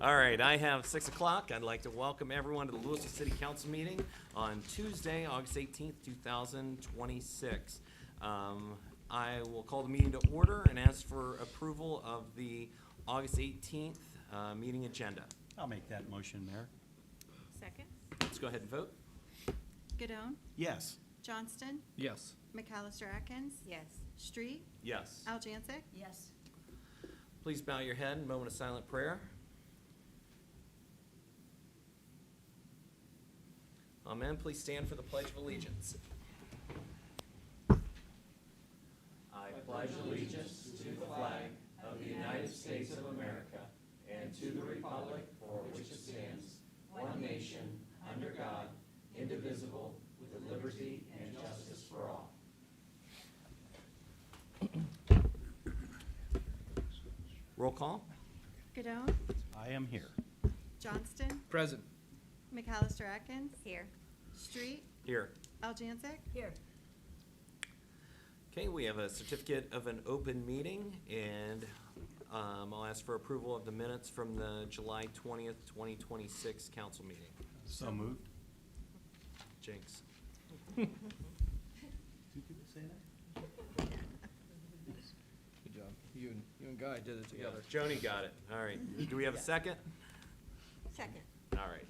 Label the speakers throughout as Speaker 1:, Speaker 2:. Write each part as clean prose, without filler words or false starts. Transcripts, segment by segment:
Speaker 1: All right, I have 6 o'clock. I'd like to welcome everyone to the Louisville City Council meeting on Tuesday, August 18th, 2026. I will call the meeting to order and ask for approval of the August 18th meeting agenda.
Speaker 2: I'll make that motion, Mayor.
Speaker 3: Second.
Speaker 1: Let's go ahead and vote.
Speaker 4: Godone,
Speaker 2: Yes.
Speaker 4: Johnston,
Speaker 5: Yes.
Speaker 4: McAllister Atkins,
Speaker 3: Yes.
Speaker 4: Street,
Speaker 1: Yes.
Speaker 4: Aljancic,
Speaker 3: Yes.
Speaker 1: Please bow your head, moment of silent prayer. Amen. Please stand for the Pledge of Allegiance. I pledge allegiance to the flag of the United States of America and to the republic for which it stands, one nation, under God, indivisible, with liberty and justice for all. Roll call.
Speaker 4: Godone,
Speaker 2: I am here.
Speaker 4: Johnston,
Speaker 5: Present.
Speaker 4: McAllister Atkins,
Speaker 3: Here.
Speaker 4: Street,
Speaker 1: Here.
Speaker 4: Aljancic,
Speaker 3: Here.
Speaker 1: Okay, we have a certificate of an open meeting, and I'll ask for approval of the minutes from the July 20th, 2026 council meeting.
Speaker 2: So moved.
Speaker 1: Jinx.
Speaker 2: Two people say that?
Speaker 5: Good job. You and Guy did it together.
Speaker 1: Joni got it. All right. Do we have a second?
Speaker 3: Second.
Speaker 1: All right.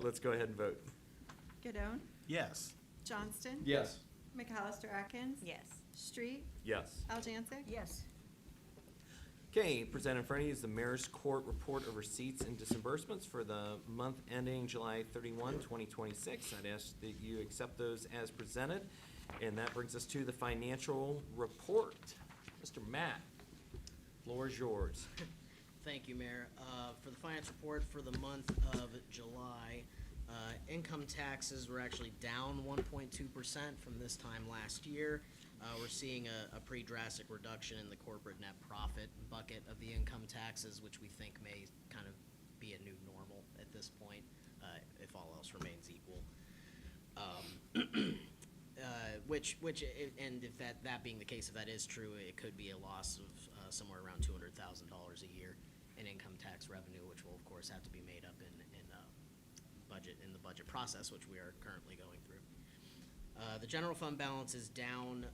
Speaker 1: Let's go ahead and vote.
Speaker 4: Godone,
Speaker 2: Yes.
Speaker 4: Johnston,
Speaker 5: Yes.
Speaker 4: McAllister Atkins,
Speaker 3: Yes.
Speaker 4: Street,
Speaker 1: Yes.
Speaker 4: Aljancic,
Speaker 3: Yes.
Speaker 1: Okay, presented in front of you is the Mayor's Court Report of Receipts and Disbursements for the month ending July 31, 2026. I'd ask that you accept those as presented. And that brings us to the financial report. Mr. Matt, floor is yours.
Speaker 6: Thank you, Mayor. For the finance report for the month of July, income taxes were actually down 1.2% from this time last year. We're seeing a pretty drastic reduction in the corporate net profit bucket of the income taxes, which we think may kind of be a new normal at this point, if all else remains equal. And if that being the case, if that is true, it could be a loss of somewhere around $200,000 a year in income tax revenue, which will of course have to be made up in the budget process, which we are currently going through. The general fund balance is down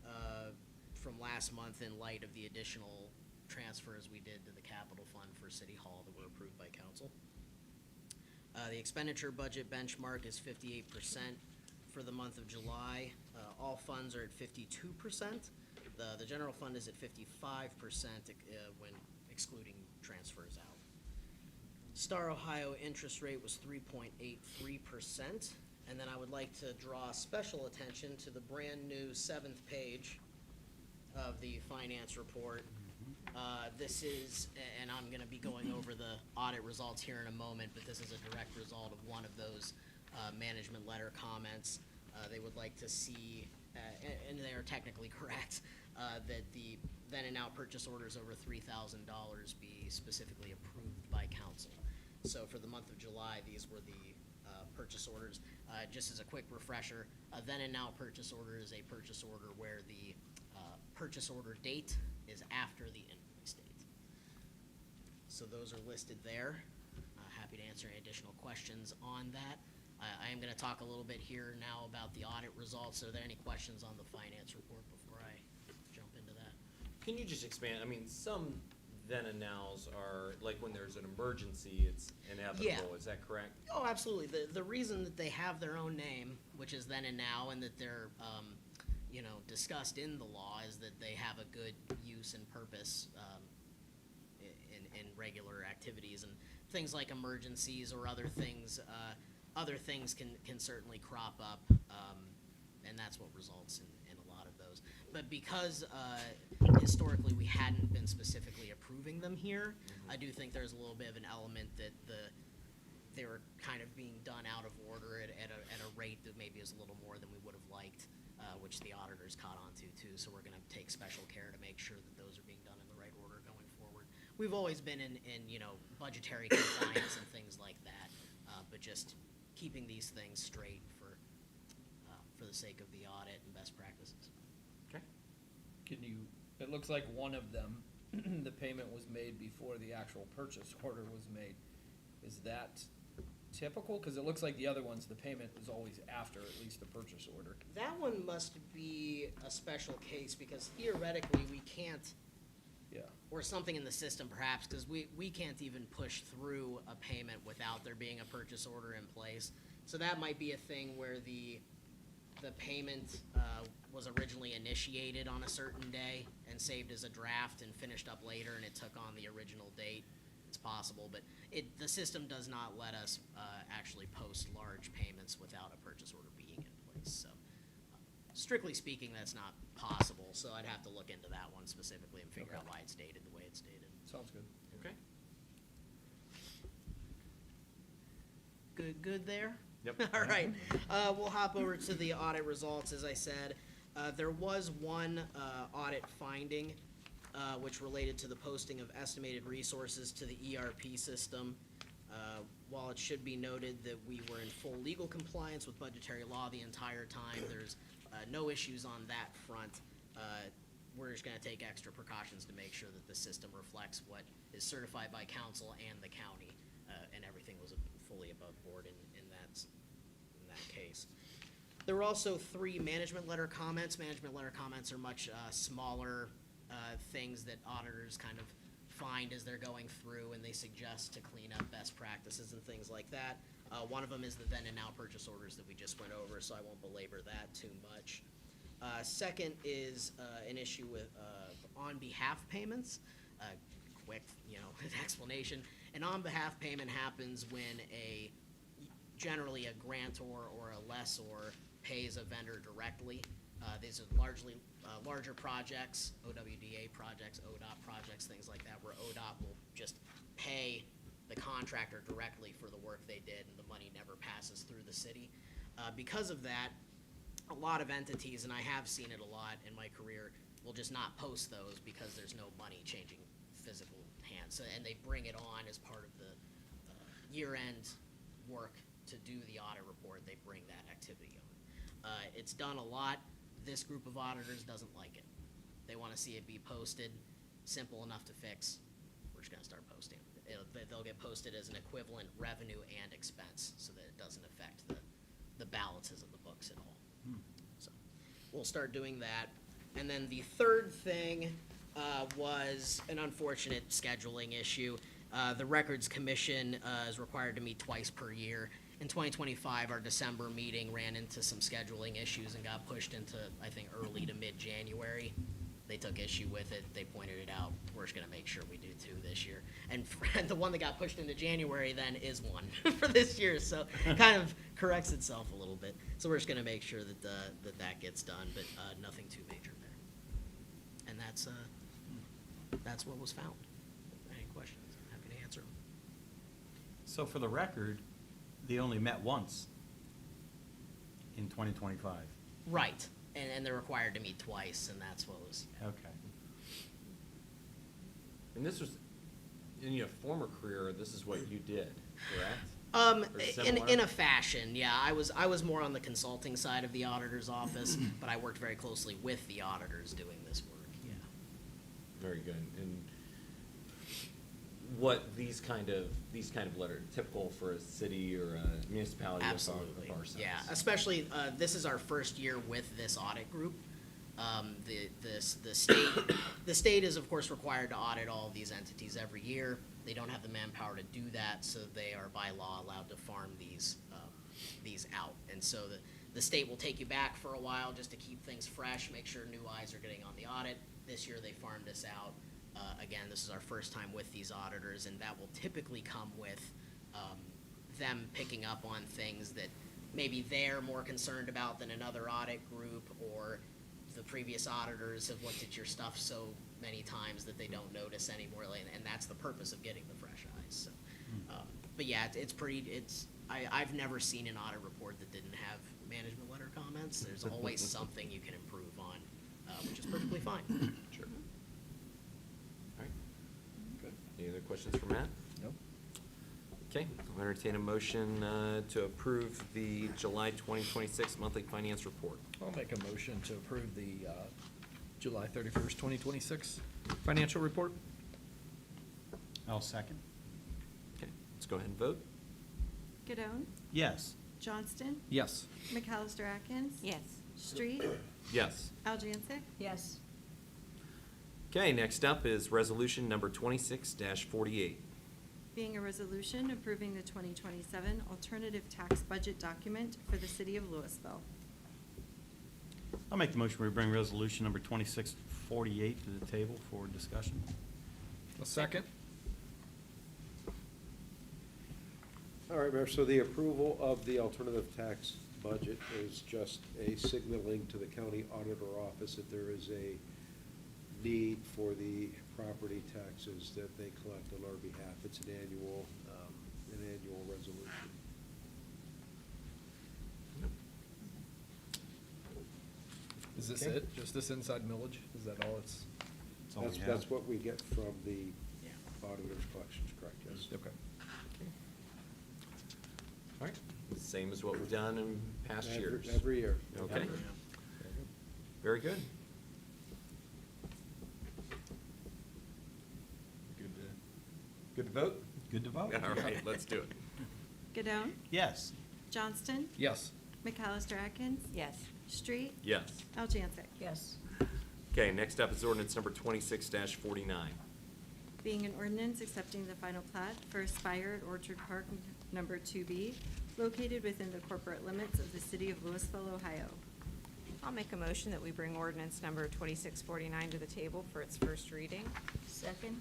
Speaker 6: from last month in light of the additional transfers we did to the capital fund for City Hall that were approved by council. The expenditure budget benchmark is 58% for the month of July. All funds are at 52%. The general fund is at 55% when excluding transfers out. Star Ohio interest rate was 3.83%. And then I would like to draw special attention to the brand-new 7th page of the finance report. This is, and I'm going to be going over the audit results here in a moment, but this is a direct result of one of those management letter comments. They would like to see, and they are technically correct, that the then and now purchase orders over $3,000 be specifically approved by council. So for the month of July, these were the purchase orders. Just as a quick refresher, a then and now purchase order is a purchase order where the purchase order date is after the invoice date. So those are listed there. Happy to answer any additional questions on that. I am going to talk a little bit here now about the audit results. Are there any questions on the finance report before I jump into that?
Speaker 1: Can you just expand? I mean, some then and nows are, like when there's an emergency, it's inevitable.
Speaker 6: Yeah.
Speaker 1: Is that correct?
Speaker 6: Oh, absolutely. The reason that they have their own name, which is then and now, and that they're discussed in the law, is that they have a good use and purpose in regular activities, and things like emergencies or other things. Other things can certainly crop up, and that's what results in a lot of those. But because historically we hadn't been specifically approving them here, I do think there's a little bit of an element that they were kind of being done out of order at a rate that maybe is a little more than we would have liked, which the auditors caught on to too. So we're going to take special care to make sure that those are being done in the right order going forward. We've always been in budgetary compliance and things like that, but just keeping these things straight for the sake of the audit and best practices.
Speaker 1: Okay.
Speaker 5: Can you, it looks like one of them the payment was made before the actual purchase order was made. Is that typical? Because it looks like the other ones, the payment is always after at least the purchase order.
Speaker 6: That one must be a special case because theoretically we can't,
Speaker 5: Yeah.
Speaker 6: or something in the system perhaps, because we can't even push through a payment without there being a purchase order in place. So that might be a thing where the payment was originally initiated on a certain day and saved as a draft and finished up later and it took on the original date. It's possible, but the system does not let us actually post large payments without a purchase order being in place. So strictly speaking, that's not possible, so I'd have to look into that one specifically and figure
Speaker 5: Okay.
Speaker 6: out why it's dated the way it's dated.
Speaker 5: Sounds good.
Speaker 1: Okay.
Speaker 6: Good there?
Speaker 1: Yep.
Speaker 6: All right, we'll hop over to the audit results, as I said. There was one audit finding, which related to the posting of estimated resources to the ERP system. While it should be noted that we were in full legal compliance with budgetary law the entire time, there's no issues on that front. We're just gonna take extra precautions to make sure that the system reflects what is certified by council and the county, and everything was fully above board in that case. There were also 3 management letter comments. Management letter comments are much smaller things that auditors kind of find as they're going through, and they suggest to clean up best practices and things like that. One of them is the then and now purchase orders that we just went over, so I won't belabor that too much. Second is an issue with on behalf payments. Quick, explanation. An on behalf payment happens when generally a grantor or a lessor pays a vendor directly. These are largely larger projects, OWDA projects, ODOT projects, things like that, where ODOT will just pay the contractor directly for the work they did, and the money never passes through the city. Because of that, a lot of entities, and I have seen it a lot in my career, will just not post those because there's no money changing physical hands. So, and they bring it on as part of the year-end work to do the audit report. They bring that activity on. It's done a lot. This group of auditors doesn't like it. They want to see it be posted, simple enough to fix. We're just going to start posting. They'll get posted as an equivalent revenue and expense so that it doesn't affect the balances of the books at all. So we'll start doing that. And then the third thing was an unfortunate scheduling issue. The Records Commission is required to meet twice per year. In 2025, our December meeting ran into some scheduling issues and got pushed into, I think, early to mid-January. They took issue with it. They pointed it out. We're just gonna make sure we do 2 this year. And the one that got pushed into January then is 1 for this year, so kind of corrects itself a little bit. So we're just gonna make sure that that gets done, but nothing too major there. And that's what was found. Any questions? I'm happy to answer them.
Speaker 2: So for the record, they only met once in 2025.
Speaker 6: Right, and they're required to meet twice, and that's what was.
Speaker 2: Okay.
Speaker 1: And this was, in your former career, this is what you did, correct? Or similar?
Speaker 6: In a fashion, yeah. I was more on the consulting side of the auditor's office, but I worked very closely with the auditors doing this work, yeah.
Speaker 1: Very good. And what these kind of letters, typical for a city or a municipality of
Speaker 6: Absolutely,
Speaker 1: our size?
Speaker 6: yeah, especially, this is our first year with this audit group. The state is of course required to audit all of these entities every year. They don't have the manpower to do that, so they are by law allowed to farm these out. And so the state will take you back for a while just to keep things fresh, make sure new eyes are getting on the audit. This year they farmed us out. Again, this is our first time with these auditors, and that will typically come with them picking up on things that maybe they're more concerned about than another audit group, or the previous auditors have looked at your stuff so many times that they don't notice anymore, and that's the purpose of getting the fresh eyes. So, but yeah, I've never seen an audit report that didn't have management letter comments. There's always something you can improve on, which is perfectly fine.
Speaker 1: Sure. All right. Good. Any other questions for Matt?
Speaker 5: Nope.
Speaker 1: Okay, I'll entertain a motion to approve the July 2026 monthly finance report.
Speaker 5: I'll make a motion to approve the July 31st, 2026 Financial report?
Speaker 2: I'll second.
Speaker 1: Okay, let's go ahead and vote.
Speaker 4: Gadone,
Speaker 2: Yes.
Speaker 4: Johnston,
Speaker 5: Yes.
Speaker 4: McAllister Atkins.
Speaker 3: Yes.
Speaker 4: Street,
Speaker 1: Yes.
Speaker 4: Algencia.
Speaker 3: Yes.
Speaker 1: Okay, next up is resolution number 26-48.
Speaker 4: Being a resolution approving the 2027 alternative tax budget document for the city of Louisville.
Speaker 2: I'll make the motion we bring resolution number 2648 to the table for discussion.
Speaker 5: A second?
Speaker 7: All right, Mayor, so the approval of the alternative tax budget is just a signaling to the county auditor office that there is a need for the property taxes that they collect on our behalf. It's an annual resolution.
Speaker 5: Is this
Speaker 7: Okay.
Speaker 5: it? Just this inside millage? Is that all it's?
Speaker 2: That's all we have.
Speaker 7: That's what we get from the
Speaker 6: Yeah.
Speaker 7: auditor's collections, correct, yes?
Speaker 5: Okay.
Speaker 1: All right, same as what we've done in past years.
Speaker 7: Every year.
Speaker 1: Okay,
Speaker 5: Yeah.
Speaker 1: very good. Good to vote?
Speaker 2: Good to vote?
Speaker 1: All right, let's do it.
Speaker 4: Gadone,
Speaker 2: Yes.
Speaker 4: Johnston,
Speaker 5: Yes.
Speaker 4: McAllister Atkins.
Speaker 3: Yes.
Speaker 4: Street,
Speaker 1: Yes.
Speaker 4: Algencia.
Speaker 3: Yes.
Speaker 1: Okay, next up is ordinance number 26-49.
Speaker 4: Being an ordinance accepting the final plat for Aspire at Orchard Park Number 2B, located within the corporate limits of the city of Louisville, Ohio.
Speaker 3: I'll make a motion that we bring ordinance number 2649 to the table for its first reading. Second.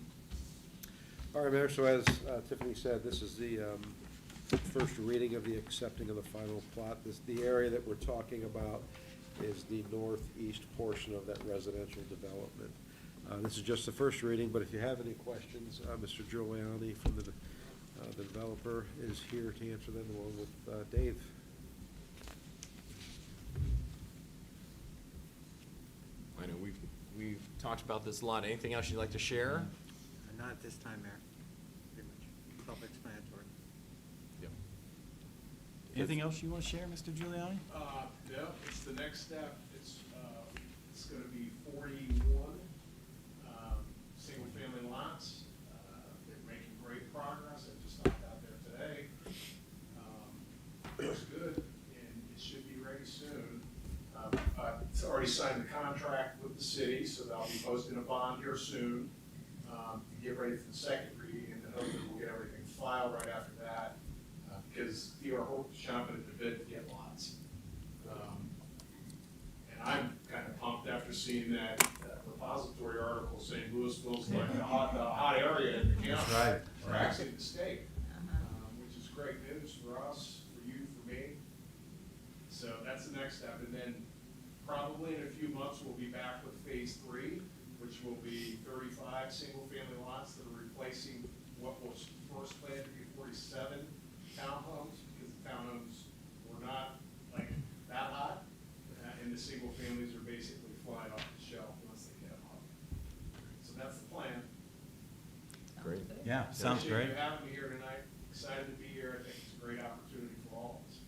Speaker 7: All right, Mayor, so as Tiffany said, this is the first reading of the accepting of the final plot. The area that we're talking about is the northeast portion of that residential development. This is just the first reading, but if you have any questions, Mr. Giuliani from the developer is here to answer them along with Dave.
Speaker 1: I know we've talked about this a lot. Anything else you'd like to share?
Speaker 8: Not at this time, Mayor. Pretty much self-explanatory.
Speaker 1: Yep.
Speaker 2: Anything else you want to share, Mr. Giuliani?
Speaker 9: No, it's the next step. It's gonna be 41, single-family lots. They're making great progress. I just stopped out there today. Looks good, and it should be ready soon. It's already signed the contract with the city, so they'll be posting a bond here soon, to get ready for the second reading, and then hopefully we'll get everything filed right after that, because you are chomping at the bit to get lots. And I'm kind of pumped after seeing that repository article saying Louisville's like the hot area in the county.
Speaker 2: That's right.
Speaker 9: Or actually the state, which is great news for us, for you, for me. So that's the next step. And then probably in a few months, we'll be back with phase 3, which will be 35 single-family lots that are replacing what was first planned to be 47 townhomes, because the townhomes were not like that hot, and the single families are basically flying off the shelf once they get them up. So that's the plan.
Speaker 1: Great.
Speaker 2: Yeah, sounds
Speaker 9: Appreciate
Speaker 2: great.
Speaker 9: you having me here tonight. Excited to be here. I think it's a great opportunity for all of us.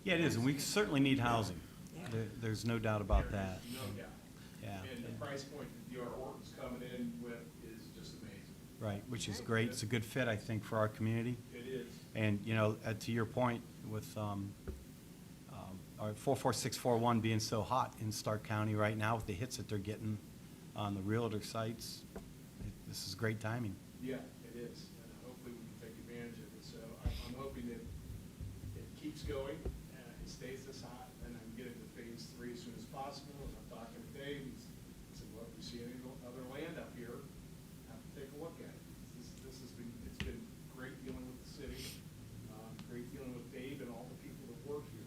Speaker 2: Yeah, it is, and we certainly need housing. There's no doubt about that.
Speaker 9: No doubt.
Speaker 2: Yeah.
Speaker 9: And the price point that D.R. Horton's coming in with is just amazing.
Speaker 2: Right, which is great. It's a good fit, I think, for our community.
Speaker 9: It is.
Speaker 2: And, you know, to your point with our 44641 being so hot in Stark County right now with the hits that they're getting on the realtor sites, this is great timing.
Speaker 9: Yeah, it is. And hopefully we can take advantage of it. So I'm hoping that it keeps going, it stays this hot, and I can get into phase 3 as soon as possible. And I'm talking to Dave, he said, well, if we see any other land up here, have to take a look at it. This has been, it's been great dealing with the city, great dealing with Dave and all the people that work here.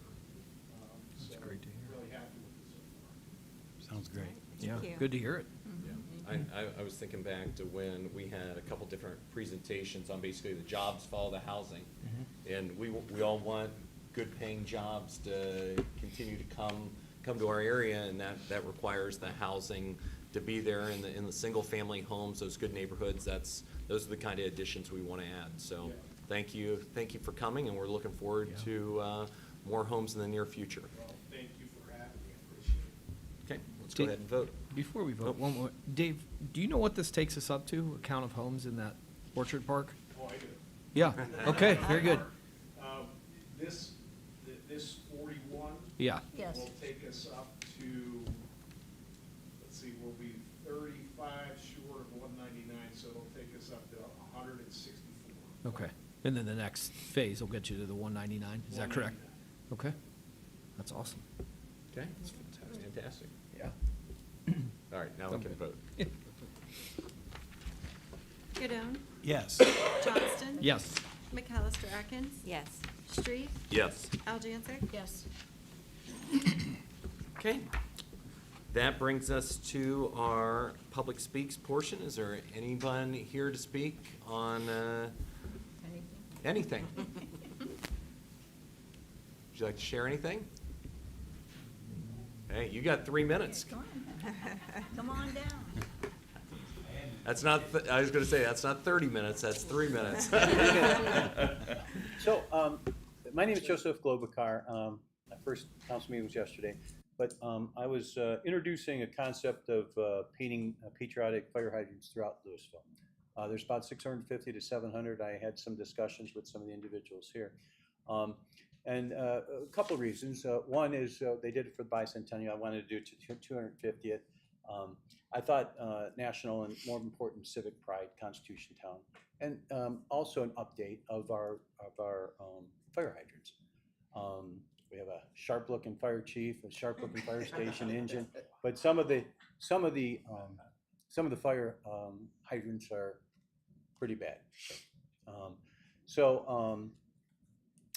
Speaker 9: So
Speaker 2: great to hear.
Speaker 9: Really happy with it so far.
Speaker 2: Sounds great.
Speaker 3: Thank you.
Speaker 5: Good to hear it.
Speaker 1: I was thinking back to when we had a couple different presentations on basically the jobs follow the housing. And we all want good paying jobs to continue to come to our area, and that requires the housing to be there in the single family homes, those good neighborhoods. Those are the kind of additions we want to add. So
Speaker 9: Yeah.
Speaker 1: thank you for coming, and we're looking forward to more homes in the near future.
Speaker 9: Well, thank you for having me. I appreciate it.
Speaker 1: Okay, let's let's go ahead and vote.
Speaker 5: Before we
Speaker 1: Oh.
Speaker 5: vote, one more. Dave, do you know what this takes us up to, a count of homes in that Orchard Park?
Speaker 9: Oh, I do.
Speaker 5: Yeah, okay, very good.
Speaker 9: This, this 41
Speaker 5: Yeah,
Speaker 3: Yes.
Speaker 9: will take us up to, let's see, we'll be 35 short of 199, so it'll take us up to 164.
Speaker 5: okay. And then the next phase will get you to the 199, is that correct? Okay, that's awesome.
Speaker 1: Okay, that's fantastic.
Speaker 5: Yeah.
Speaker 1: All right, now we can vote.
Speaker 4: Godone,
Speaker 2: Yes.
Speaker 4: Johnston.
Speaker 5: Yes.
Speaker 4: McAllister Atkins.
Speaker 3: Yes.
Speaker 4: Street,
Speaker 1: Yes.
Speaker 4: Aljansic.
Speaker 3: Yes.
Speaker 1: Okay. That brings us to our public speaks portion. Is there anyone here to speak on anything? Would you like to share anything? Hey, you got 3 minutes.
Speaker 3: Come on down.
Speaker 1: That's not, I was gonna say, that's not 30 minutes, that's 3 minutes.
Speaker 10: So, my name is Joseph Globakar. My first council meeting was yesterday, but I was introducing a concept of painting patriotic fire hydrants throughout Louisville. There's about 650 to 700. I had some discussions with some of the individuals here. And a couple of reasons. One is they did it for the bicentennial. I wanted to do it to 250th. I thought national and more important civic pride, Constitution Town, and also an update of our fire hydrants. We have a sharp-looking fire chief, a sharp-looking fire station engine, but some of the fire hydrants are pretty bad.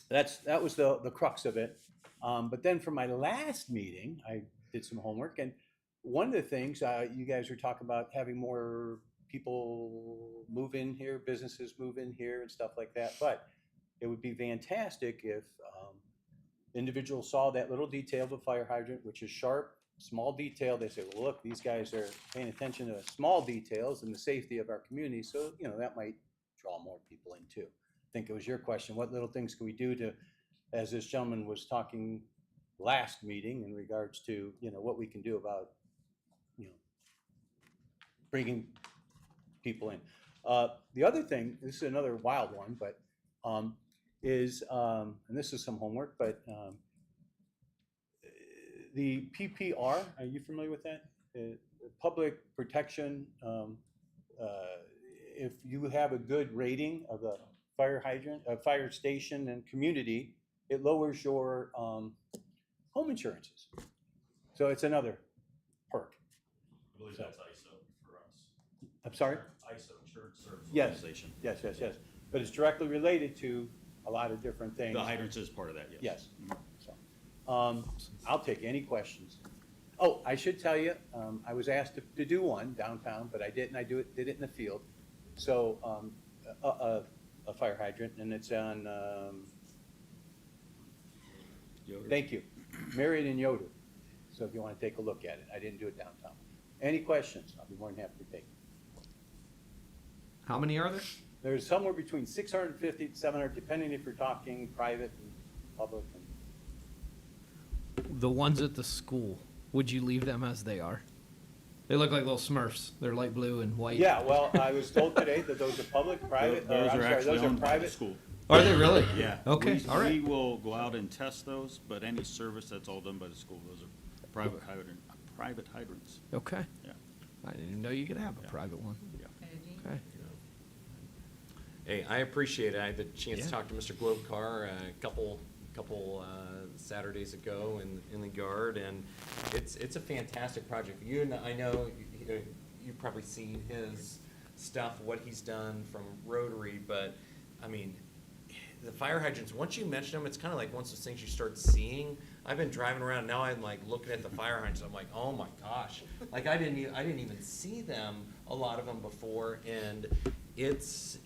Speaker 10: That was the crux of it. But then for my last meeting, I did some homework, and one of the things you guys were talking about having more people move in here, businesses move in here and stuff like that. But it would be fantastic if individuals saw that little detail of a fire hydrant, which is sharp, small detail. They say, well, look, these guys are paying attention to small details and the safety of our community. So, that might draw more people in too. I think it was your question. What little things can we do to, as this gentleman was talking last meeting in regards to, what we can do about, bringing people in. The other thing, this is another wild one, but is, and this is some homework, but the PPR, are you familiar with that? Public protection, if you have a good rating of a fire hydrant, a fire station and community, it lowers your home insurances. So it's another perk.
Speaker 11: I believe that's ISO for us.
Speaker 10: I'm sorry?
Speaker 11: ISO, Insurance Service
Speaker 10: Yes.
Speaker 11: Organization.
Speaker 10: Yes. But it's directly related to a lot of different things.
Speaker 11: The hydrants is part of that, yes.
Speaker 10: Yes. So, I'll take any questions. Oh, I should tell you, I was asked to do one downtown, but I didn't. I did it in the field. So, a fire hydrant, and it's on,
Speaker 11: Yoder.
Speaker 10: thank you, Marion and Yoder. So if you want to take a look at it, I didn't do it downtown. Any questions? I'll be more than happy to take.
Speaker 5: How many are there?
Speaker 10: There's somewhere between 650 to 700, depending if you're talking private and public.
Speaker 5: The ones at the school, would you leave them as they are? They look like little Smurfs. They're light blue and white.
Speaker 10: Yeah, well, I was told today that those are public, private, or
Speaker 11: Those
Speaker 10: I'm
Speaker 11: are
Speaker 10: sorry,
Speaker 11: actually
Speaker 10: those are
Speaker 11: owned by the
Speaker 10: private.
Speaker 11: school.
Speaker 5: Are they really?
Speaker 11: Yeah.
Speaker 5: Okay, all
Speaker 11: We
Speaker 5: right.
Speaker 11: will go out and test those, but any service that's all done by the school, those are private hydrants.
Speaker 5: Okay.
Speaker 11: Yeah.
Speaker 5: I didn't even know you could have a
Speaker 11: Yeah.
Speaker 5: private one.
Speaker 11: Yeah.
Speaker 5: Okay.
Speaker 1: Hey, I appreciate it. I had the chance
Speaker 5: Yeah.
Speaker 1: to talk to Mr. Globekar a couple Saturdays ago in the yard, and it's a fantastic project. I know you've probably seen his stuff, what he's done from Rotary, but I mean, the fire hydrants, once you mention them, it's kind of like once those things you start seeing. I've been driving around, now I'm like looking at the fire hydrants, I'm like, oh my gosh. Like I didn't even see them, a lot of them before, and
Speaker 10: It's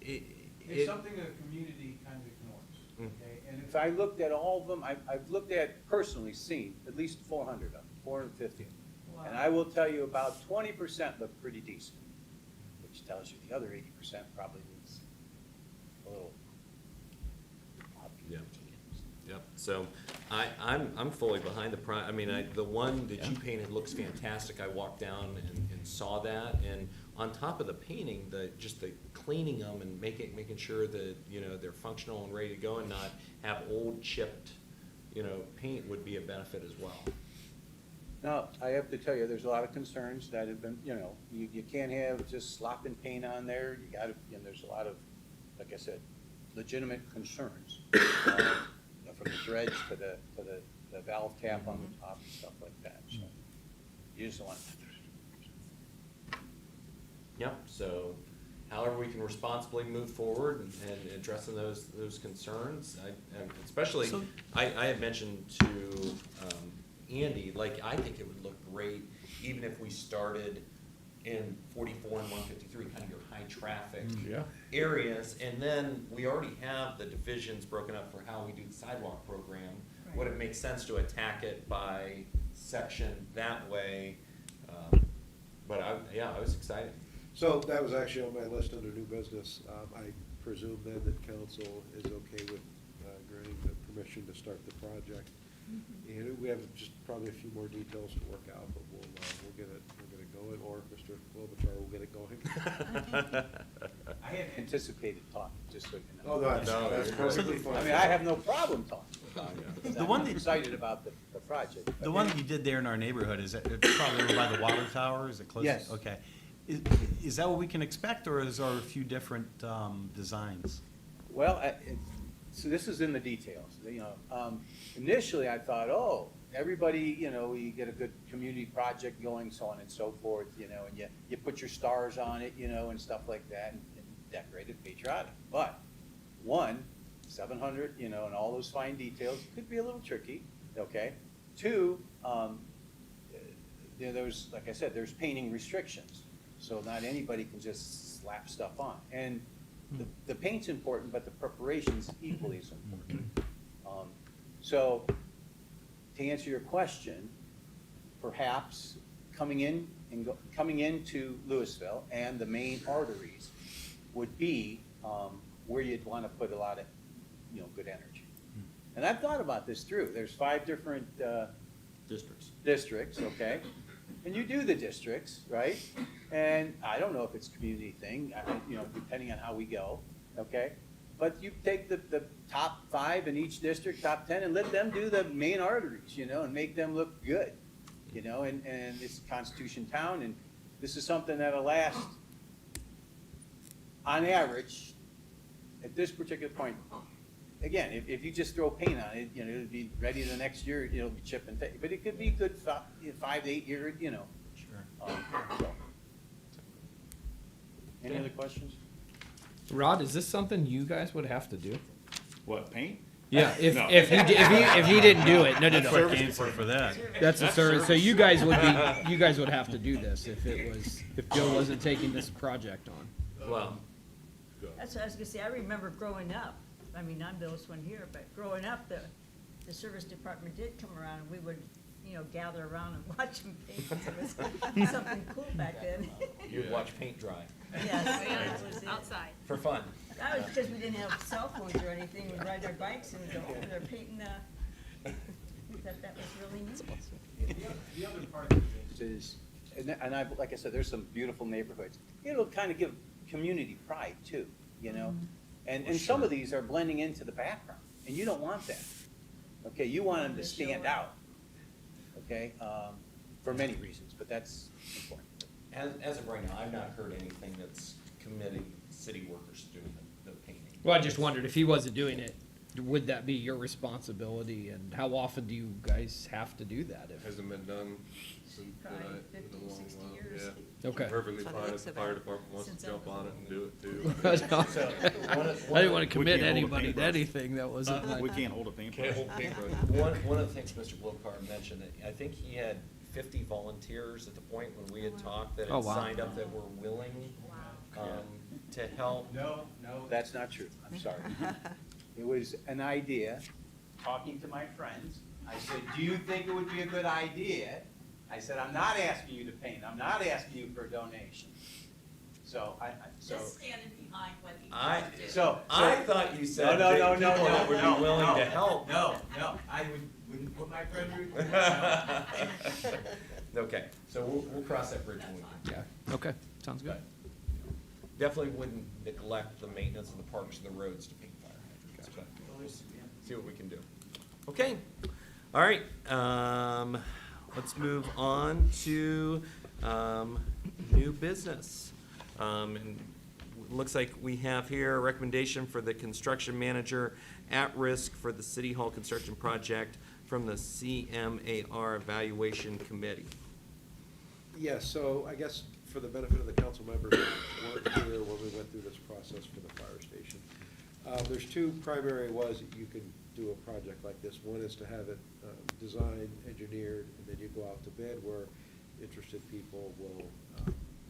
Speaker 10: something the community kind of ignores, okay? And if I looked at all of them, I've looked at, personally seen, at least 400 of them, 450 of them. And I will tell you about 20% look pretty decent, which tells you the other 80% probably needs a little.
Speaker 1: Yeah. Yep, so I'm fully behind I mean, the one that you painted looks fantastic. I walked down and saw that, and on top of the painting, just the cleaning them and making sure that, you know, they're functional and ready to go and not have old chipped, you know, paint would be a benefit as well.
Speaker 10: Now, I have to tell you, there's a lot of concerns that have been, you know, you can't have just slopping paint on there. You gotta, and there's a lot of, like I said, legitimate concerns. You know, from the dredge to the valve cap on the top and stuff like that, so. You just don't want.
Speaker 1: Yep, so however we can responsibly move forward and addressing those concerns, and especially,
Speaker 2: So-
Speaker 1: I had mentioned to, Andy, like, I think it would look great even if we started in 44 and 153, kind of your high traffic areas, and then we already have the divisions broken up for how we do the sidewalk program. Would it make sense to attack it by section that way? But I was excited.
Speaker 7: So that was actually on my list under new business. I presume then that council is okay with granting the permission to start the project. And we have just probably a few more details to work out, but we'll get it going, or Mr. Klobuchar will get it going.
Speaker 10: I had anticipated talking, just so you know.
Speaker 7: Oh, no, that's perfectly fine.
Speaker 10: I mean, I have no problem talking.
Speaker 2: The one
Speaker 10: I'm
Speaker 2: that-
Speaker 10: excited about the project.
Speaker 2: The one that you did there in our neighborhood, is it probably over by the water tower, is it close?
Speaker 10: Yes.
Speaker 2: Okay. Is that what we can expect, or is there a few different designs?
Speaker 10: Well, so this is in the details, you know. Initially, I thought, oh, everybody, you know, you get a good community project going, so on and so forth, you know, and you put your stars on it, you know, and stuff like that, and decorate it patriotic. But, 700, you know, and all those fine details, could be a little tricky, okay? 2, you know, there's, like I said, there's painting restrictions, so not anybody can just slap stuff on. And the paint's important, but the preparation's equally as important. So, to answer your question, perhaps coming into Louisville and the main arteries would be where you'd want to put a lot of, you know, good energy. And I've thought about this through. There's 5 different districts, okay? And you do the districts, right? And I don't know if it's a community thing, you know, depending on how we go, okay? But you take the top 5 in each district, top 10, and let them do the main arteries, you know, and make them look good, you know, and it's Constitution Town, and this is something that'll last, on average, at this particular point. Again, if you just throw paint on it, you know, it'll be ready the next year, it'll be chip and fade, but it could be good 5 to 8 year, you know.
Speaker 2: Sure.
Speaker 10: So. Any other questions?
Speaker 5: Rod, is this something you guys would have to do?
Speaker 11: What, paint?
Speaker 5: Yeah, if
Speaker 11: No.
Speaker 5: if he didn't do it, no.
Speaker 2: Quick answer for that.
Speaker 5: That's a service. So you guys would have to do this if Joe wasn't taking this project on.
Speaker 1: Well,
Speaker 12: That's what I was gonna say, I remember growing up, I mean, I'm the oldest one here, but growing up, the service department did come around, and we would, you know, gather around and watch them paint. It was something cool back then.
Speaker 1: you would watch paint dry
Speaker 12: Yes, that was it.
Speaker 3: Outside.
Speaker 1: for fun.
Speaker 12: That was because we didn't have cell phones or anything, we'd ride our bikes and we'd go over there painting we thought that was really neat.
Speaker 10: The other part of this is, and I, like I said, there's some beautiful neighborhoods. It'll kind of give community pride too, you know? And some of these are blending into the background, and you don't want that. Okay, you want them to stand out, okay? For many reasons, but that's important.
Speaker 1: As of right now, I've not heard anything that's committing city workers to doing the painting.
Speaker 5: Well, I just wondered if he wasn't doing it, would that be your responsibility, and how often do you guys have to do that? If
Speaker 13: Hasn't been done since,
Speaker 12: Probably
Speaker 13: in
Speaker 12: 50,
Speaker 13: a long
Speaker 12: 60
Speaker 13: while,
Speaker 12: years.
Speaker 13: yeah.
Speaker 5: Okay.
Speaker 13: Perfectly
Speaker 3: That's what it
Speaker 13: fine
Speaker 3: looks
Speaker 13: if the
Speaker 3: about.
Speaker 13: fire department wants
Speaker 12: Since
Speaker 13: to
Speaker 12: I
Speaker 13: jump
Speaker 12: was
Speaker 13: on it and do it too.
Speaker 5: I didn't want to commit
Speaker 11: hold a
Speaker 5: anybody to
Speaker 11: paintbrush.
Speaker 5: anything that wasn't like.
Speaker 11: We can't hold a paintbrush.
Speaker 13: Can't hold paintbrush.
Speaker 1: One of the things Mr. Blowcar mentioned, that I think he had 50 volunteers at the point when we had talked that
Speaker 5: Oh,
Speaker 1: had
Speaker 5: wow.
Speaker 1: signed up that were willing to help.
Speaker 10: No, that's not true. I'm sorry. It was an idea, talking to my friends. I said, do you think it would be a good idea? I said, I'm not asking you to paint. I'm not asking you for a donation. So So
Speaker 12: Just standing behind what he
Speaker 1: I-
Speaker 12: wants to do.
Speaker 1: I thought you said
Speaker 10: No,
Speaker 1: that
Speaker 10: no,
Speaker 1: people
Speaker 10: no,
Speaker 1: that would
Speaker 10: no,
Speaker 1: be willing
Speaker 10: no,
Speaker 1: to help.
Speaker 10: No, I wouldn't put my friend
Speaker 1: Okay, so we'll cross that bridge when we get there.
Speaker 5: Okay, sounds good.
Speaker 1: Definitely wouldn't neglect the maintenance of the parks and the roads to paint fire hydrants, but we'll see what we can do. Okay, all right, let's move on to, new business. And it looks like we have here a recommendation for the construction manager at risk for the City Hall construction project from the CMAR Evaluation Committee.
Speaker 7: Yes, so I guess for the benefit of the council members who weren't here when we went through this process for the fire station, there's two primary ways that you can do a project like this. One is to have it designed, engineered, and then you go out to bid where interested people will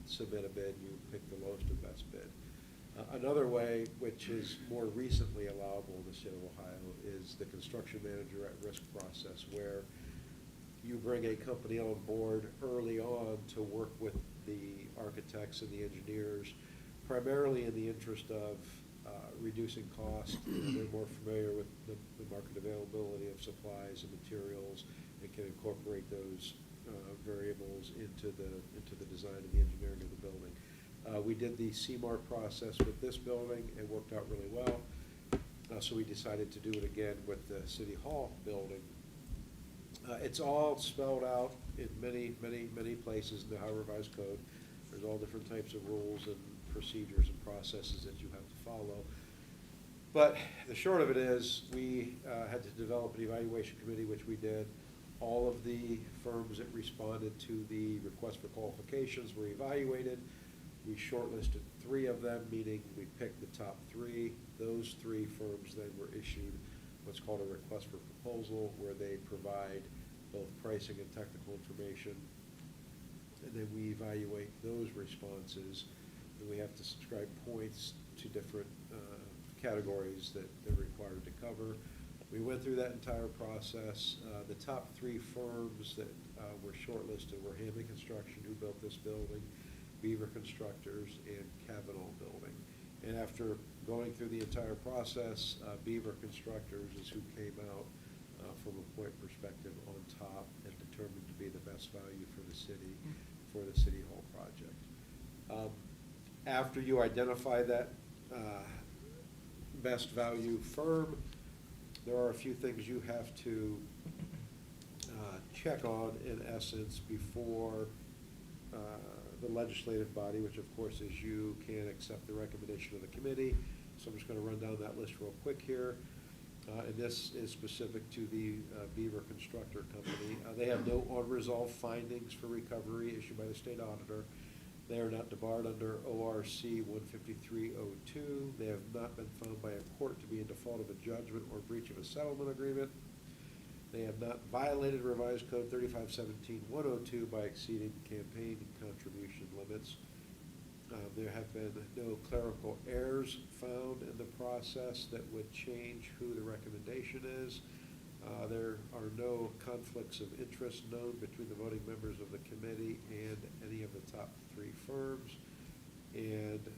Speaker 7: submit a bid, you pick the lowest and best bid. Another way, which is more recently allowable in the state of Ohio, is the construction manager at risk process, where you bring a company on board early on to work with the architects and the engineers, primarily in the interest of reducing cost. They're more familiar with the market availability of supplies and materials and can incorporate those variables into the design and the engineering of the building. We did the CMAR process with this building. It worked out really well. So we decided to do it again with the City Hall building. It's all spelled out in many, many, many places in the Ohio Revised Code. There's all different types of rules and procedures and processes that you have to follow. But the short of it is, we had to develop an evaluation committee, which we did. All of the firms that responded to the request for qualifications were evaluated. We shortlisted 3 of them, meaning we picked the top 3. Those 3 firms then were issued what's called a request for proposal, where they provide both pricing and technical information. And then we evaluate those responses, and we have to subscribe points to different categories that they're required to cover. We went through that entire process. The top 3 firms that were shortlisted were Hammond Construction, who built this building, Beaver Constructors, and Kavanaugh Building. And after going through the entire process, Beaver Constructors is who came out from a point perspective on top and determined to be the best value for the city, for the City Hall project. After you identify that best value firm, there are a few things you have to check on, in essence, before the legislative body, which of course is you, can accept the recommendation of the committee. So I'm just going to run down that list real quick here. And this is specific to the Beaver Constructor Company. They have no unresolved findings for recovery issued by the state auditor. They are not debarred under ORC 15302. They have not been found by a court to be in default of a judgment or breach of a settlement agreement. They have not violated Revised Code 3517-102 by exceeding campaign contribution limits. There have been no clerical errors found in the process that would change who the recommendation is. There are no conflicts of interest known between the voting members of the committee and any of the top 3 firms. And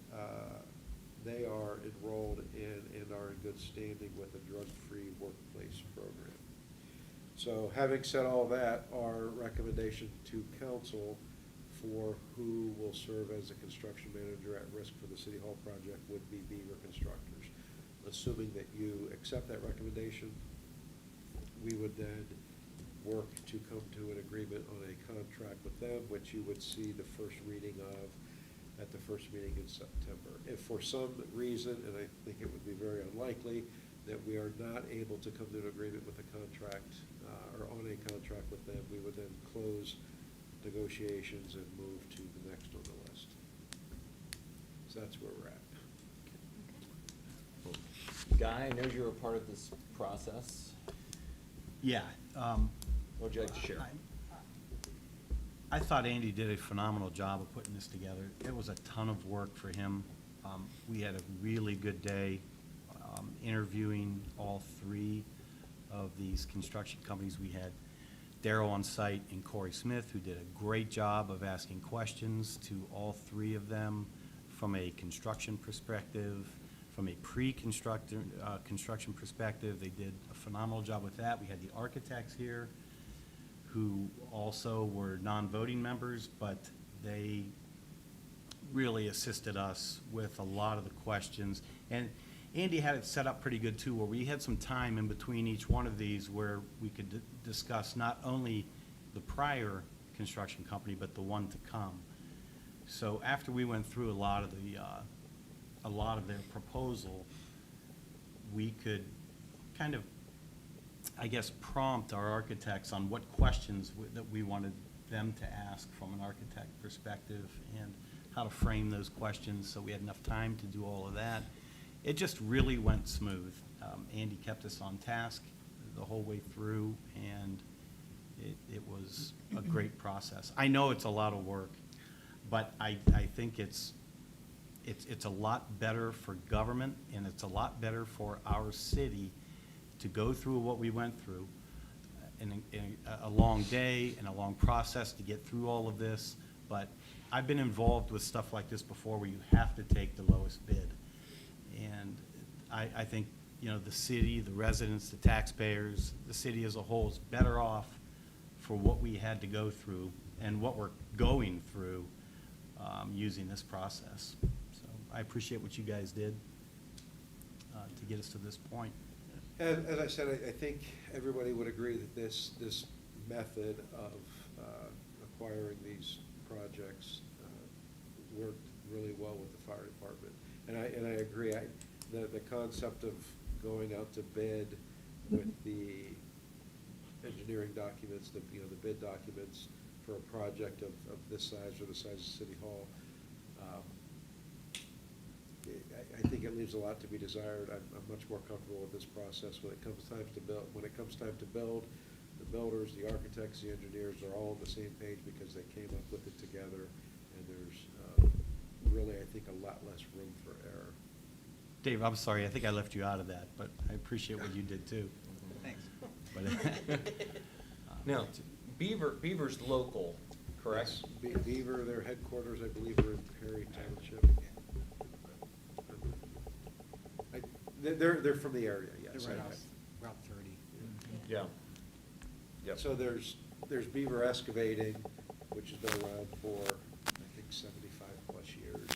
Speaker 7: they are enrolled in and are in good standing with the drug-free workplace program. So having said all that, our recommendation to council for who will serve as a construction manager at risk for the City Hall project would be Beaver Constructors. Assuming that you accept that recommendation, we would then work to come to an agreement on a contract with them, which you would see the first reading of at the first meeting in September. If for some reason, and I think it would be very unlikely, that we are not able to come to an agreement with the contract or on a contract with them, we would then close negotiations and move to the next on the list. So that's where we're at.
Speaker 1: Guy, I know you were a part of this process.
Speaker 2: Yeah.
Speaker 1: What would you like to share?
Speaker 2: I thought Andy did a phenomenal job of putting this together. It was a ton of work for him. We had a really good day interviewing all 3 of these construction companies. We had Darryl on site and Corey Smith, who did a great job of asking questions to all 3 of them from a construction perspective, from a construction perspective. They did a phenomenal job with that. We had the architects here who also were non-voting members, but they really assisted us with a lot of the questions. And Andy had it set up pretty good too, where we had some time in between each one of these where we could discuss not only the prior construction company, but the one to come. So after we went through a lot of their proposal, we could kind of, I guess, prompt our architects on what questions that we wanted them to ask from an architect perspective and how to frame those questions, so we had enough time to do all of that. It just really went smooth. Andy kept us on task the whole way through, and it was a great process. I know it's a lot of work, but I think it's a lot better for government, and it's a lot better for our city to go through what we went through in a long day and a long process to get through all of this. But I've been involved with stuff like this before where you have to take the lowest bid. And I think, you know, the city, the residents, the taxpayers, the city as a whole is better off for what we had to go through and what we're going through using this process. So I appreciate what you guys did to get us to this point.
Speaker 7: And as I said, I think everybody would agree that this method of acquiring these projects worked really well with the fire department. And I agree, the concept of going out to bid with the engineering documents, the bid documents for a project of this size or the size of City Hall, I think it leaves a lot to be desired. I'm much more comfortable with this process when it comes time to build. When it comes time to build, the builders, the architects, the engineers are all on the same page because they came up with it together, and there's really, I think, a lot less room for error.
Speaker 2: Dave, I'm sorry, I think I left you out of that, but I appreciate what you did too.
Speaker 8: Thanks.
Speaker 2: But,
Speaker 1: Now, Beaver's local, correct?
Speaker 7: Yes. Beaver, their headquarters, I believe, are in Perry Township. They're from the area, yes.
Speaker 8: They're right off Route 30.
Speaker 1: Yeah. Yep.
Speaker 7: So there's Beaver Excavating, which has been around for, I think, 75-plus years.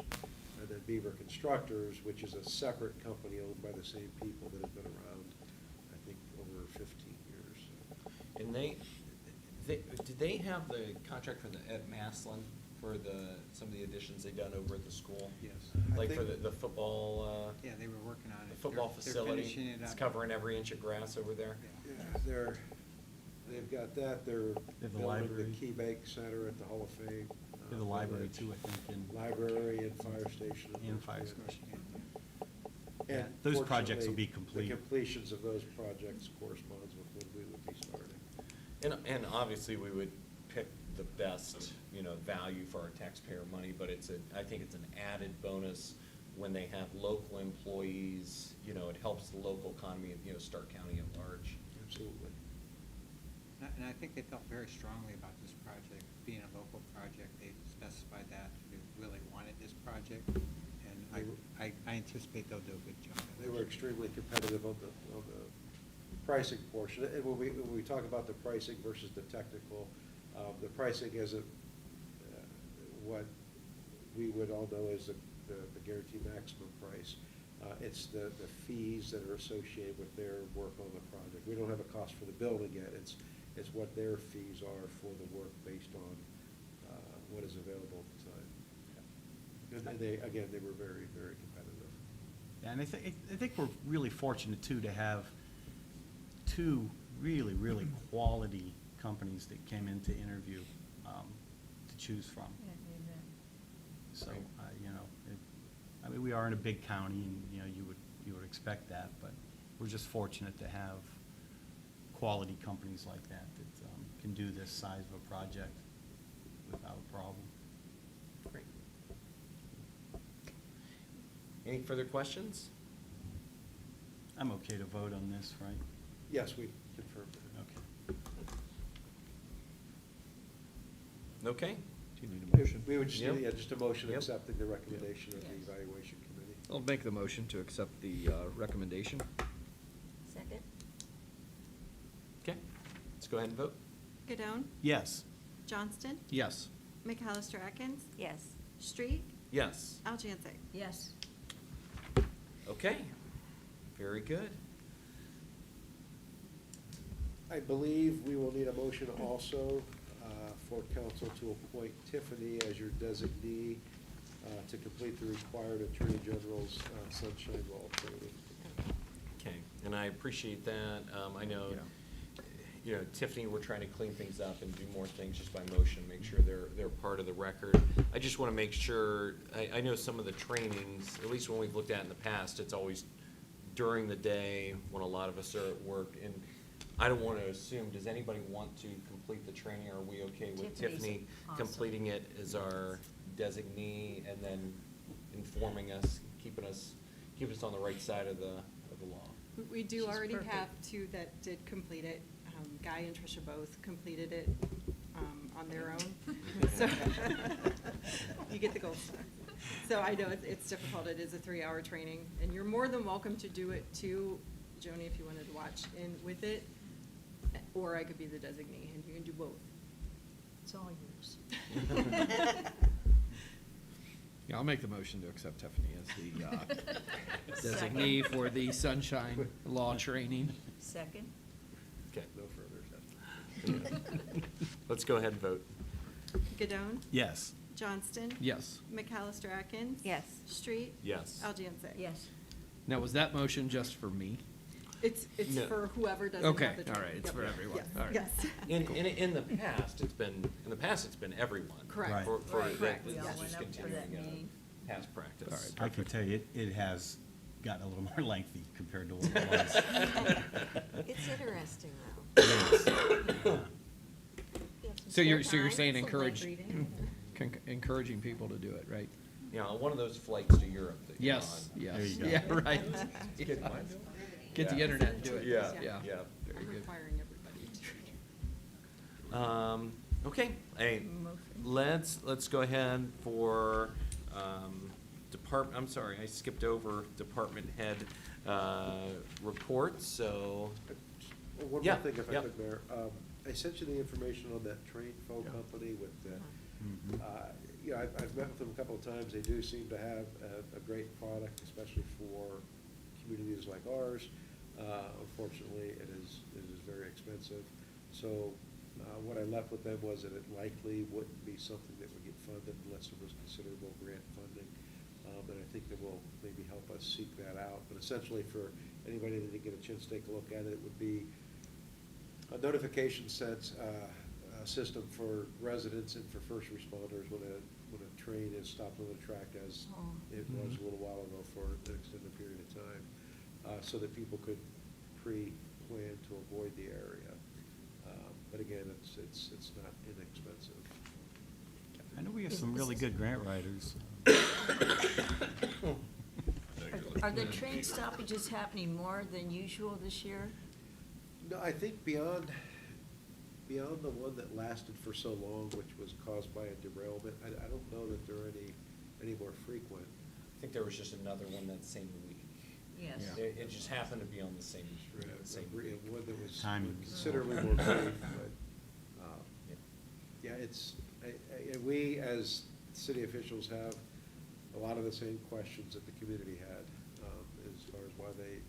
Speaker 7: And then Beaver Constructors, which is a separate company owned by the same people that have been around, I think, over 15 years.
Speaker 1: And did they have the contract for at Maslin for some of the additions they've done over at the school?
Speaker 8: Yes.
Speaker 1: Like
Speaker 7: I
Speaker 1: for
Speaker 7: think-
Speaker 1: the football,
Speaker 8: Yeah, they were working on
Speaker 1: the
Speaker 8: it.
Speaker 1: football
Speaker 8: They're
Speaker 1: facility?
Speaker 8: finishing it
Speaker 1: It's
Speaker 8: up.
Speaker 1: covering every inch of grass over there?
Speaker 8: Yeah.
Speaker 7: Yeah, they've got that, they're
Speaker 2: They have the
Speaker 7: building
Speaker 2: library.
Speaker 7: the Key Bank Center at the Hall of Fame.
Speaker 2: the library too, I think, and.
Speaker 7: Library and fire station.
Speaker 2: And fire
Speaker 7: Yeah.
Speaker 2: station.
Speaker 7: And
Speaker 2: Yeah, those projects will be
Speaker 7: fortunately,
Speaker 2: complete.
Speaker 7: The completions of those projects corresponds with when we would be starting.
Speaker 1: And obviously, we would pick the best, value for our taxpayer money, but I think it's an added bonus when they have local employees, it helps the local economy of, Stark County at large.
Speaker 7: Absolutely.
Speaker 8: And I think they felt very strongly about this project, being a local project. They specified that, they really wanted this project, and I anticipate they'll do a good job.
Speaker 7: They were extremely competitive on the pricing portion. And when we talk about the pricing versus the technical, the pricing isn't what we would all know as the guaranteed maximum price. It's the fees that are associated with their work on the project. We don't have a cost for the building yet. It's what their fees are for the work based on what is available at the time. And they were very, very competitive.
Speaker 2: Yeah, and I think we're really fortunate too to have two really, really quality companies that came in to interview, to choose from.
Speaker 12: Yeah, amen.
Speaker 2: So, we are in a big county, and, you would expect that, but we're just fortunate to have quality companies like that can do this size of a project without a problem.
Speaker 1: Great. Any further questions?
Speaker 2: I'm okay to vote on this, right?
Speaker 7: Yes, we confirmed that.
Speaker 2: Okay.
Speaker 1: Okay.
Speaker 5: You need a motion.
Speaker 7: We would just,
Speaker 1: Yep.
Speaker 7: need, yeah, just a motion
Speaker 1: Yep.
Speaker 7: accepting the recommendation of the
Speaker 12: Yes.
Speaker 7: evaluation committee.
Speaker 5: I'll make the motion to accept the recommendation.
Speaker 12: Second?
Speaker 1: Okay, let's go ahead and vote.
Speaker 4: Gadone,
Speaker 2: Yes.
Speaker 4: Johnston,
Speaker 5: Yes.
Speaker 4: McAllister Atkins,
Speaker 3: Yes.
Speaker 4: Street,
Speaker 1: Yes.
Speaker 4: Algeance.
Speaker 12: Yes.
Speaker 1: Okay, very good.
Speaker 7: I believe we will need a motion also for council to appoint Tiffany as your designee to complete the required Attorney General's sunshine law training.
Speaker 1: Okay, and I appreciate that. I know, you know, Tiffany, we're trying to clean things up and do more things just by motion, make sure they're part of the record. I just want to make sure, I know some of the trainings, at least when we've looked at in the past, it's always during the day when a lot of us are at work. And I don't want to assume, does anybody want to complete the training? Are we okay with
Speaker 12: Tiffany's
Speaker 1: Tiffany
Speaker 12: awesome.
Speaker 1: completing it as our designee and then informing us, keeping us on the right side of the law?
Speaker 4: We do
Speaker 12: She's
Speaker 4: already
Speaker 12: perfect.
Speaker 4: have two that did complete it. Guy and Tricia both completed it on their own. So you get the gold star. So I know it's difficult. It is a 3-hour training, and you're more than welcome to do it too, Joni, if you wanted to watch in with it, or I could be the designee, and you can do both.
Speaker 12: It's all yours.
Speaker 5: Yeah, I'll make the motion to accept Tiffany as the designee for the sunshine law training.
Speaker 12: Second?
Speaker 1: Okay,
Speaker 7: No further discussion.
Speaker 1: let's go ahead and vote.
Speaker 4: Gadone,
Speaker 2: Yes.
Speaker 4: Johnston,
Speaker 5: Yes.
Speaker 4: McAllister Atkins.
Speaker 3: Yes.
Speaker 4: Street.
Speaker 1: Yes.
Speaker 4: Algeance.
Speaker 12: Yes.
Speaker 5: Now, was that motion just for me?
Speaker 4: It's
Speaker 1: No.
Speaker 4: for whoever doesn't
Speaker 5: Okay,
Speaker 4: have the
Speaker 5: all
Speaker 4: training.
Speaker 5: right, it's
Speaker 4: Yep.
Speaker 5: for everyone.
Speaker 4: Yes,
Speaker 5: All right.
Speaker 4: Yes.
Speaker 1: In the past, it's been everyone.
Speaker 4: Correct.
Speaker 2: Right.
Speaker 1: For
Speaker 4: Right.
Speaker 1: that-
Speaker 4: Correct.
Speaker 1: this
Speaker 12: We
Speaker 1: is
Speaker 12: all
Speaker 1: just
Speaker 12: went up for
Speaker 1: continuing,
Speaker 12: that meeting.
Speaker 1: past practice.
Speaker 5: All right.
Speaker 2: I can tell you, it has gotten a little more lengthy compared to what it was.
Speaker 3: It's interesting, though.
Speaker 5: So you're saying
Speaker 3: It's a light
Speaker 5: encourage,
Speaker 3: reading.
Speaker 5: encouraging people to do it, right?
Speaker 1: You know, one of those flights to Europe that you're
Speaker 5: Yes,
Speaker 1: on.
Speaker 5: yes.
Speaker 2: There you go.
Speaker 5: Yeah, right.
Speaker 1: Get mine.
Speaker 5: Get the
Speaker 1: Yeah.
Speaker 5: internet and do it.
Speaker 1: Yeah,
Speaker 5: Yeah.
Speaker 1: yeah.
Speaker 5: Very
Speaker 4: I'm
Speaker 5: good.
Speaker 4: requiring everybody to.
Speaker 1: Okay, hey, let's go ahead for, I'm sorry, I skipped over department head, reports, so,
Speaker 7: One more
Speaker 1: Yeah,
Speaker 7: thing, if I
Speaker 1: yep.
Speaker 7: could, Mayor. I sent you the information on that train phone company with the,
Speaker 2: Mhm.
Speaker 7: you know, I've met with them a couple of times. They do seem to have a great product, especially for communities like ours. Unfortunately, it is very expensive. So what I left with them was that it likely wouldn't be something that would get funded unless there was considerable grant funding. And I think that will maybe help us seek that out. But essentially, for anybody that didn't get a chance to take a look at it, it would be a notification sent, system for residents and for first responders when a train is stopped on the track, as
Speaker 12: Oh.
Speaker 7: it was a little while ago for an extended period of time, so that people could pre-plan to avoid the area. But again, it's not inexpensive.
Speaker 2: I know we have some really good grant writers.
Speaker 12: Are the train stoppages happening more than usual this year?
Speaker 7: No, I think beyond the one that lasted for so long, which was caused by a derailment, I don't know that there are any more frequent.
Speaker 1: I think there was just another one that same week.
Speaker 12: Yes.
Speaker 5: Yeah.
Speaker 1: It just happened to be on the same
Speaker 7: One that was
Speaker 2: Timing.
Speaker 7: considerably more brief, but, yeah, and we, as city officials, have a lot of the same questions that the community had, as far as why they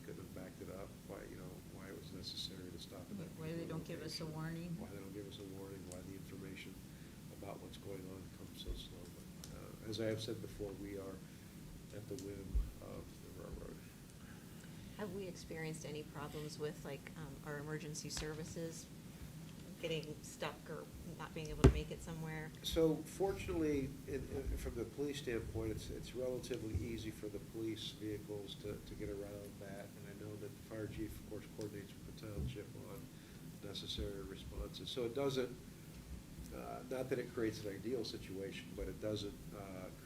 Speaker 7: couldn't have backed it up, why it was necessary to stop at that.
Speaker 12: Why they don't give us a
Speaker 7: location,
Speaker 12: warning?
Speaker 7: Why they don't give us a warning, why the information about what's going on comes so slow. But, as I have said before, we are at the whim of the railroad.
Speaker 3: Have we experienced any problems with, like, our emergency services getting stuck or not being able to make it somewhere?
Speaker 7: So fortunately, from the police standpoint, it's relatively easy for the police vehicles to get around that. And I know that the fire chief, of course, coordinates with the township on necessary responses. So it doesn't, not that it creates an ideal situation, but it doesn't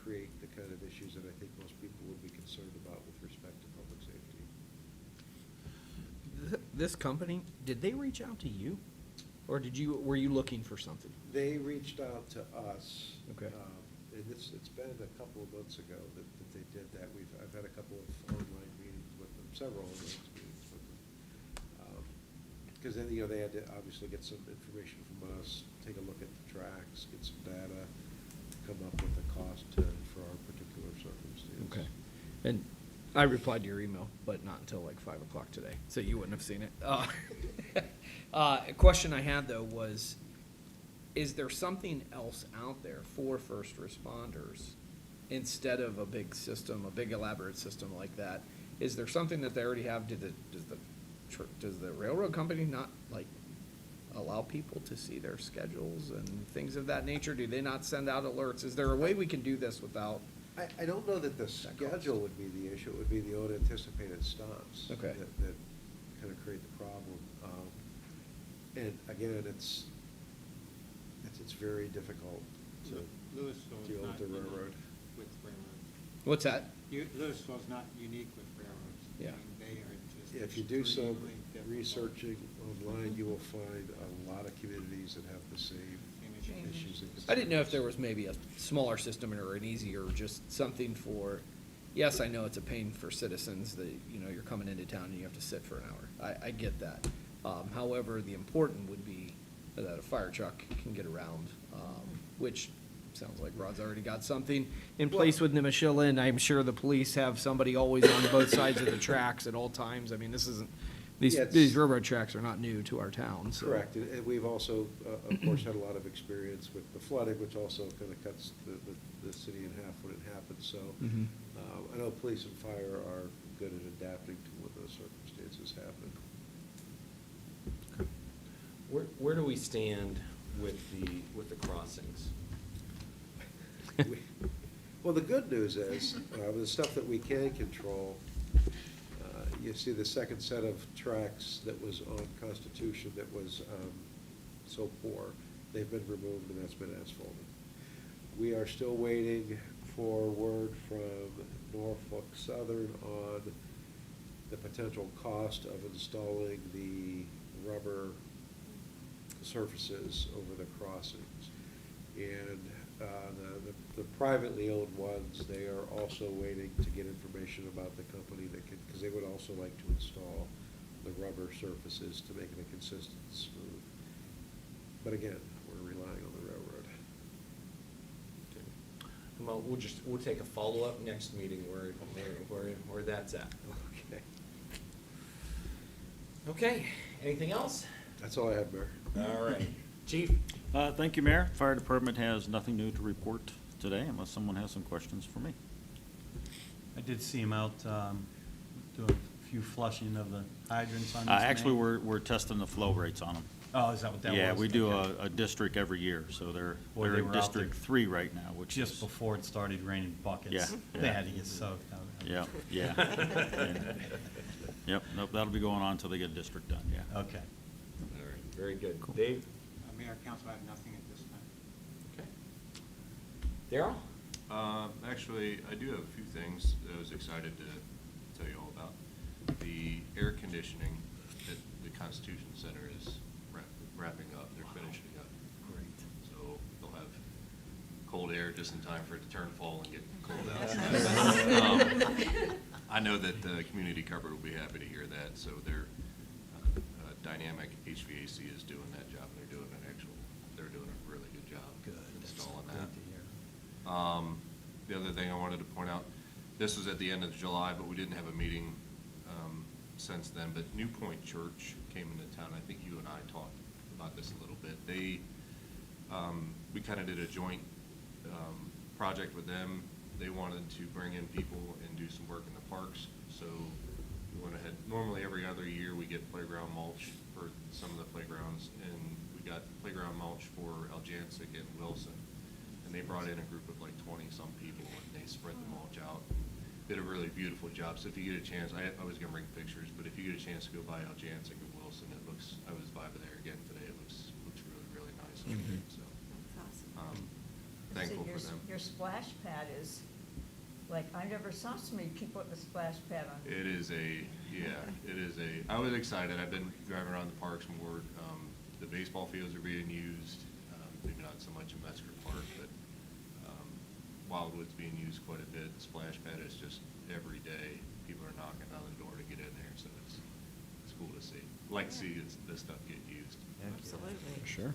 Speaker 7: create the kind of issues that I think most people would be concerned about with respect to public safety.
Speaker 5: This company, did they reach out to you? Or were you looking for something?
Speaker 7: They reached out to us.
Speaker 5: Okay.
Speaker 7: And it's been a couple of months ago that they did that. I've had a couple of online meetings with them, several online meetings with them. Because then, they had to obviously get some information from us, take a look at the tracks, get some data, come up with a cost for our particular circumstance.
Speaker 5: Okay. And I replied to your email, but not until like 5 o'clock today, so you wouldn't have seen it. A question I had though was, is there something else out there for first responders instead of a big system, a big elaborate system like that? Is there something that they already have? Does the railroad company not like allow people to see their schedules and things of that nature? Do they not send out alerts? Is there a way we can do this without?
Speaker 7: I don't know that the schedule would be the issue, it would be the unanticipated stops.
Speaker 5: Okay.
Speaker 7: That kind of create the problem. And again, it's very difficult to
Speaker 8: Louisville is
Speaker 7: deal with
Speaker 8: not
Speaker 7: the
Speaker 8: unique
Speaker 7: railroad.
Speaker 8: with railroads.
Speaker 5: What's that?
Speaker 8: Louisville's not unique with railroads.
Speaker 5: Yeah.
Speaker 8: I mean, they are just
Speaker 7: If you do some
Speaker 8: extremely difficult.
Speaker 7: researching online, you will find a lot of communities that have the same
Speaker 8: Same issue.
Speaker 7: issues. and
Speaker 5: I didn't know if
Speaker 7: concerns.
Speaker 5: there was maybe a smaller system or an easier, just something for, yes, I know it's a pain for citizens that, you're coming into town and you have to sit for an hour. I get that. However, the important would be that a fire truck can get around, which sounds like Rod's already got something in place with Nemeshilla, and I'm sure the police have somebody always on both sides of the tracks at all times. I mean, this isn't,
Speaker 7: Yeah, it's-
Speaker 5: these railroad tracks are not new to our town, so.
Speaker 7: Correct, and we've also, of course, had a lot of experience with the flooding, which also kind of cuts the city in half when it happens, so.
Speaker 5: Mhm.
Speaker 7: I know police and fire are good at adapting to when those circumstances happen.
Speaker 1: Where do we stand with the crossings?
Speaker 7: Well, the good news is, the stuff that we can control, you see the second set of tracks that was on Constitution that was so poor, they've been removed and that's been asphalted. We are still waiting for word from Norfolk Southern on the potential cost of installing the rubber surfaces over the crossings. And the privately owned ones, they are also waiting to get information about the company that could, because they would also like to install the rubber surfaces to make it a consistent smooth. But again, we're relying on the railroad.
Speaker 1: Well, we'll take a follow-up next meeting where that's at.
Speaker 7: Okay.
Speaker 1: Okay, anything else?
Speaker 7: That's all I have, Mayor.
Speaker 1: All right. Chief?
Speaker 11: Thank you, Mayor. Fire Department has nothing new to report today unless someone has some questions for me.
Speaker 2: I did see him out doing a few flushing of the hydrants on East
Speaker 11: Actually,
Speaker 2: Main.
Speaker 11: we're testing the flow rates on them.
Speaker 2: Oh, is that what that was?
Speaker 11: Yeah, we do
Speaker 2: Okay.
Speaker 11: a district every year, so they're
Speaker 2: Boy, they
Speaker 11: in
Speaker 2: were out
Speaker 11: District
Speaker 2: there
Speaker 11: 3 right now, which is.
Speaker 2: Just before it started raining buckets.
Speaker 11: Yeah,
Speaker 2: They
Speaker 11: yeah.
Speaker 2: had to get soaked out.
Speaker 11: Yeah, yeah. Yep, nope, that'll be going on until they get district done, yeah.
Speaker 2: Okay.
Speaker 1: All right, very good. Dave?
Speaker 8: Mayor, council, I have nothing at this time.
Speaker 1: Okay. Darrell?
Speaker 13: Actually, I do have a few things that I was excited to tell you all about. The air conditioning at the Constitution Center is wrapping up, they're finishing up.
Speaker 2: Great.
Speaker 13: So they'll have cold air just in time for it to turn fall and get cold outside. I know that the community cupboard will be happy to hear that, so their dynamic HVAC is doing that job, and they're doing a really good job installing that.
Speaker 2: Great to hear.
Speaker 13: The other thing I wanted to point out, this was at the end of July, but we didn't have a meeting since then, but New Point Church came into town. I think you and I talked about this a little bit. They, we kind of did a joint project with them. They wanted to bring in people and do some work in the parks, so we went ahead. Normally, every other year, we get playground mulch for some of the playgrounds, and we got playground mulch for Aljancic and Wilson. And they brought in a group of like 20-some people, and they spread the mulch out. Did a really beautiful job. So if you get a chance, I was gonna bring pictures, but if you get a chance to go by Aljancic and Wilson, it looks, I was by there again today, it looks really, really nice. So,
Speaker 3: That's awesome.
Speaker 13: thankful
Speaker 12: So
Speaker 13: for them.
Speaker 12: Your splash pad is, like, I never saw so many people with a splash pad on.
Speaker 13: It is a, I was excited. I've been driving around the parks more, the baseball fields are being used, maybe not so much in Metzger Park, but Wildwood's being used quite a bit. Splash Pad is just every day, people are knocking on the door to get in there, so it's cool to see. Like to see this stuff get used.
Speaker 3: Absolutely.
Speaker 5: Sure.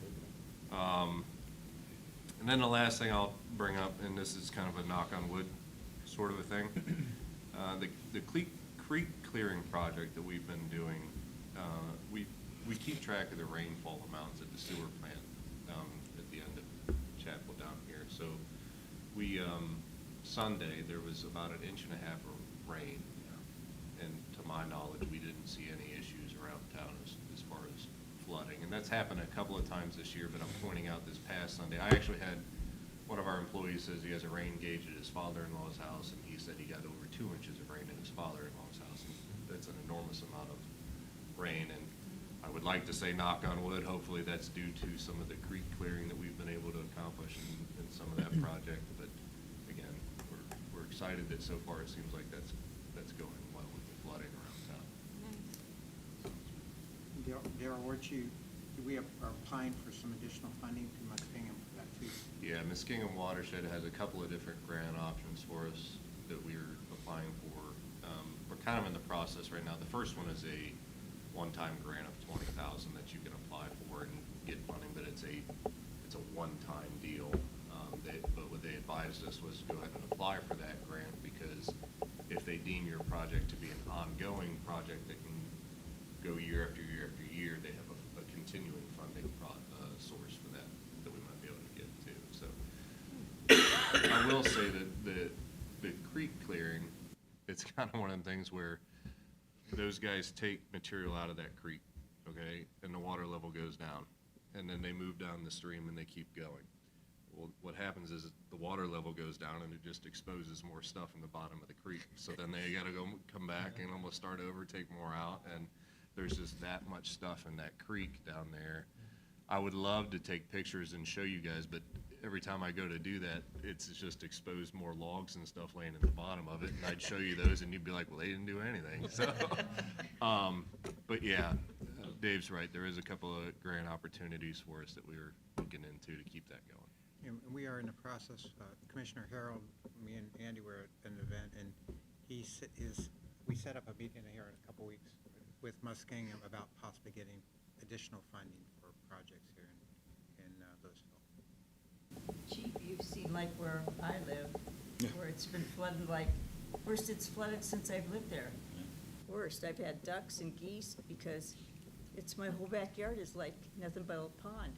Speaker 13: And then the last thing I'll bring up, and this is kind of a knock on wood sort of a thing, the creek clearing project that we've been doing, we keep track of the rainfall amounts at the sewer plant down at the end of Chapel down here. So we, Sunday, there was about 1.5 inches of rain, and to my knowledge, we didn't see any issues around town as far as flooding. And that's happened a couple of times this year, but I'm pointing out this past Sunday, I actually had one of our employees says he has a rain gauge at his father-in-law's house, and he said he got over 2 inches of rain at his father-in-law's house. And that's an enormous amount of rain, and I would like to say, knock on wood, hopefully that's due to some of the creek clearing that we've been able to accomplish in some of that project. But again, we're excited that so far it seems like that's going well with the flooding around town.
Speaker 8: Darryl, we are applying for some additional funding to Muskingum for that too?
Speaker 13: Yeah, Muskingum Watershed has a couple of different grant options for us that we're applying for. We're kind of in the process right now. The first one is a one-time grant of $20,000 that you can apply for and get funding, but it's a one-time deal. But what they advised us was to go ahead and apply for that grant, because if they deem your project to be an ongoing project that can go year after year after year, they have a continuing funding source for that we might be able to get to. So I will say that the creek clearing, it's kind of one of them things where those guys take material out of that creek, okay, and the water level goes down, and then they move down the stream and they keep going. Well, what happens is the water level goes down and it just exposes more stuff in the bottom of the creek. So then they gotta come back and almost start over, take more out, and there's just that much stuff in that creek down there. I would love to take pictures and show you guys, but every time I go to do that, it's just exposed more logs and stuff laying at the bottom of it, and I'd show you those and you'd be like, well, they didn't do anything. So, but yeah, Dave's right. There is a couple of grant opportunities for us that we were looking into to keep that going.
Speaker 8: And we are in the process, Commissioner Harold, me and Andy were at an event, and we set up a meeting here in a couple weeks with Muskingum about possibly getting additional funding for projects here in Louisville.
Speaker 12: Chief, you've seen like where I live, where it's been flooding like, worst it's flooded since I've lived there. Worst, I've had ducks and geese because my whole backyard is like nothing but a pond.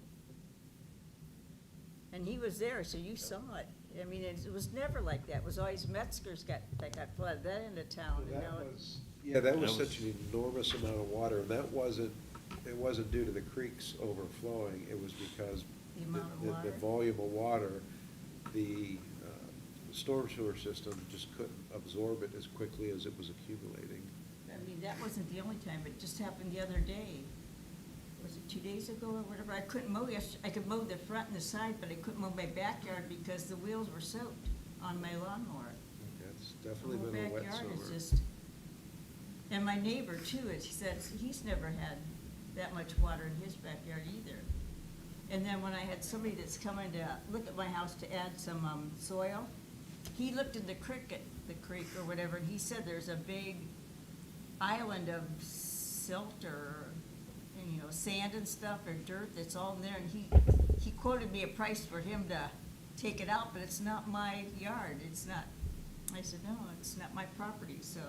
Speaker 12: And he was there, so you saw it. I mean, it was never like that. It was always Metzger's that got flooded, that end of town. And now
Speaker 7: That was such an enormous amount of water, and it wasn't due to the creeks overflowing, it was because
Speaker 12: The amount of
Speaker 7: the
Speaker 12: water.
Speaker 7: volume of water, the storm sewer system just couldn't absorb it as quickly as it was accumulating.
Speaker 12: I mean, that wasn't the only time, it just happened the other day. Was it 2 days ago or whatever? I couldn't mow, I could mow the front and the side, but I couldn't mow my backyard because the wheels were soaked on my lawnmower.
Speaker 7: It's
Speaker 12: The
Speaker 7: definitely
Speaker 12: whole
Speaker 7: been a wet
Speaker 12: backyard is
Speaker 7: summer.
Speaker 12: just, and my neighbor too, he says he's never had that much water in his backyard either. And then when I had somebody that's coming to look at my house to add some soil, he looked in the creek or whatever, and he said there's a big island of silt or, sand and stuff or dirt that's all in there, and he quoted me a price for him to take it out, but it's not my yard, it's not. I said, no, it's not my property, so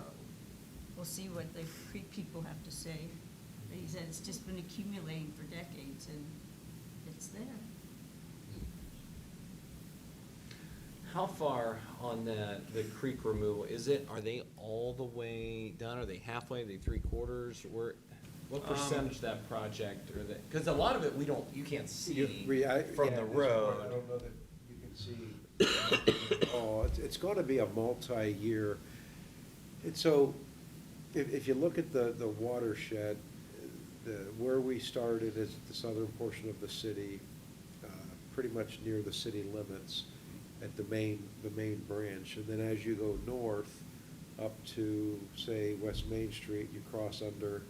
Speaker 12: we'll see what the creek people have to say. But he said it's just been accumulating for decades, and it's there.
Speaker 1: How far on the creek removal, are they all the way done? Are they halfway, are they 3/4? What percentage of that project are they, because a lot of it you can't see from the road.
Speaker 7: I don't know that you can see. Oh, it's gonna be a multi-year. And so, if you look at the watershed, where we started is the southern portion of the city, pretty much near the city limits at the main branch. And then as you go north up to, say, West Main Street, you cross under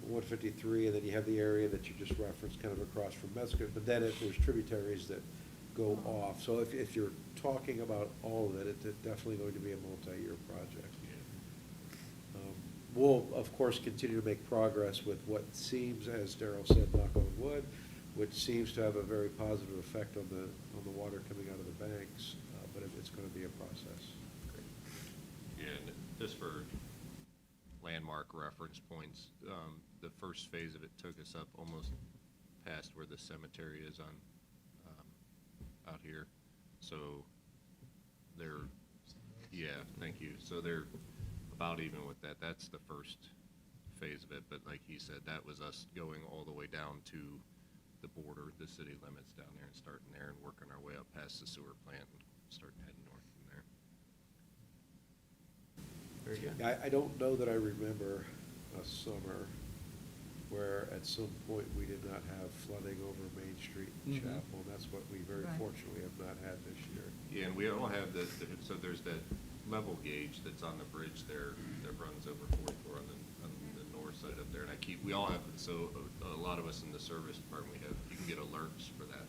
Speaker 7: 153, and then you have the area that you just referenced kind of across from Metzger, but then there's tributaries that go off. So if you're talking about all of it, it's definitely going to be a multi-year project. We'll, of course, continue to make progress with what seems, as Darrell said, knock on wood, which seems to have a very positive effect on the water coming out of the banks, but it's going to be a process.
Speaker 13: Yeah, and just for landmark reference points, the first phase of it took us up almost past where the cemetery is on, out here. So they're, yeah, thank you. So they're about even with that. That's the first phase of it, but like he said, that was us going all the way down to the border, the city limits down there, and starting there and working our way up past the sewer plant and starting heading north from there.
Speaker 1: Very good.
Speaker 7: I don't know that I remember a summer where at some point we did not have flooding over Main Street in
Speaker 5: Mhm.
Speaker 7: Chapel, and that's what we very
Speaker 12: Right.
Speaker 7: fortunately have not had this year.
Speaker 13: Yeah, and we don't have so there's that level gauge that's on the bridge there that runs over 44 on the north side up there, and we all have, so a lot of us in the service department, you can get alerts for that.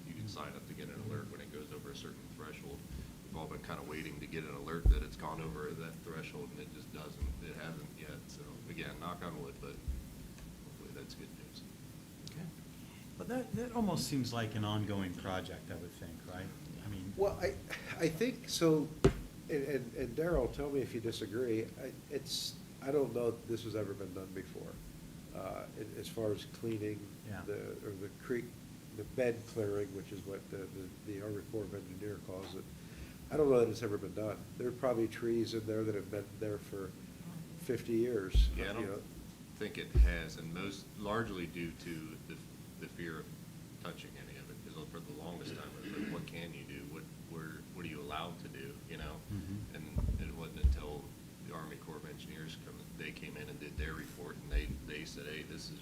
Speaker 13: You can sign up to get an alert when it goes over a certain threshold. We've all been kind of waiting to get an alert that it's gone over that threshold, and it just hasn't yet, so again, knock on wood, but hopefully that's good news.
Speaker 2: Okay. But that almost seems like an ongoing project, I would think, right? I mean.
Speaker 7: Well, I think so, and Darrell, tell me if you disagree, I don't know if this has ever been done before, as far as cleaning
Speaker 2: Yeah.
Speaker 7: the creek, the bed clearing, which is what the Army Corps of Engineer calls it. I don't know that it's ever been done. There are probably trees in there that have been there for 50 years.
Speaker 13: Yeah, I
Speaker 7: you
Speaker 13: don't
Speaker 7: know.
Speaker 13: think it has, and largely due to the fear of touching any of it, because for the longest time, it was like, what can you do? What are you allowed to do, you know?
Speaker 2: Mhm.
Speaker 13: And it wasn't until the Army Corps of Engineers they came in and did their report, and they said, hey, this is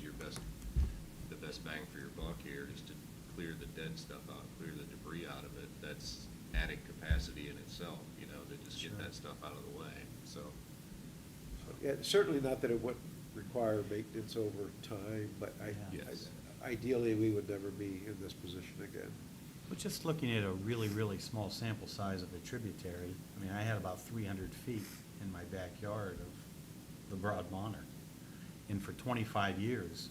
Speaker 13: the best bang for your buck here, is to clear the dead stuff out, clear the debris out of it. That's added capacity in itself, you know, to just
Speaker 2: Sure.
Speaker 13: get that stuff out of the way, so.
Speaker 7: Yeah, certainly not that it wouldn't require maintenance over time, but
Speaker 13: Yes.
Speaker 7: ideally, we would never be in this position again.
Speaker 2: But just looking at a really, really small sample size of a tributary, I mean, I had about 300 feet in my backyard of the Broad Monarch. And for 25 years,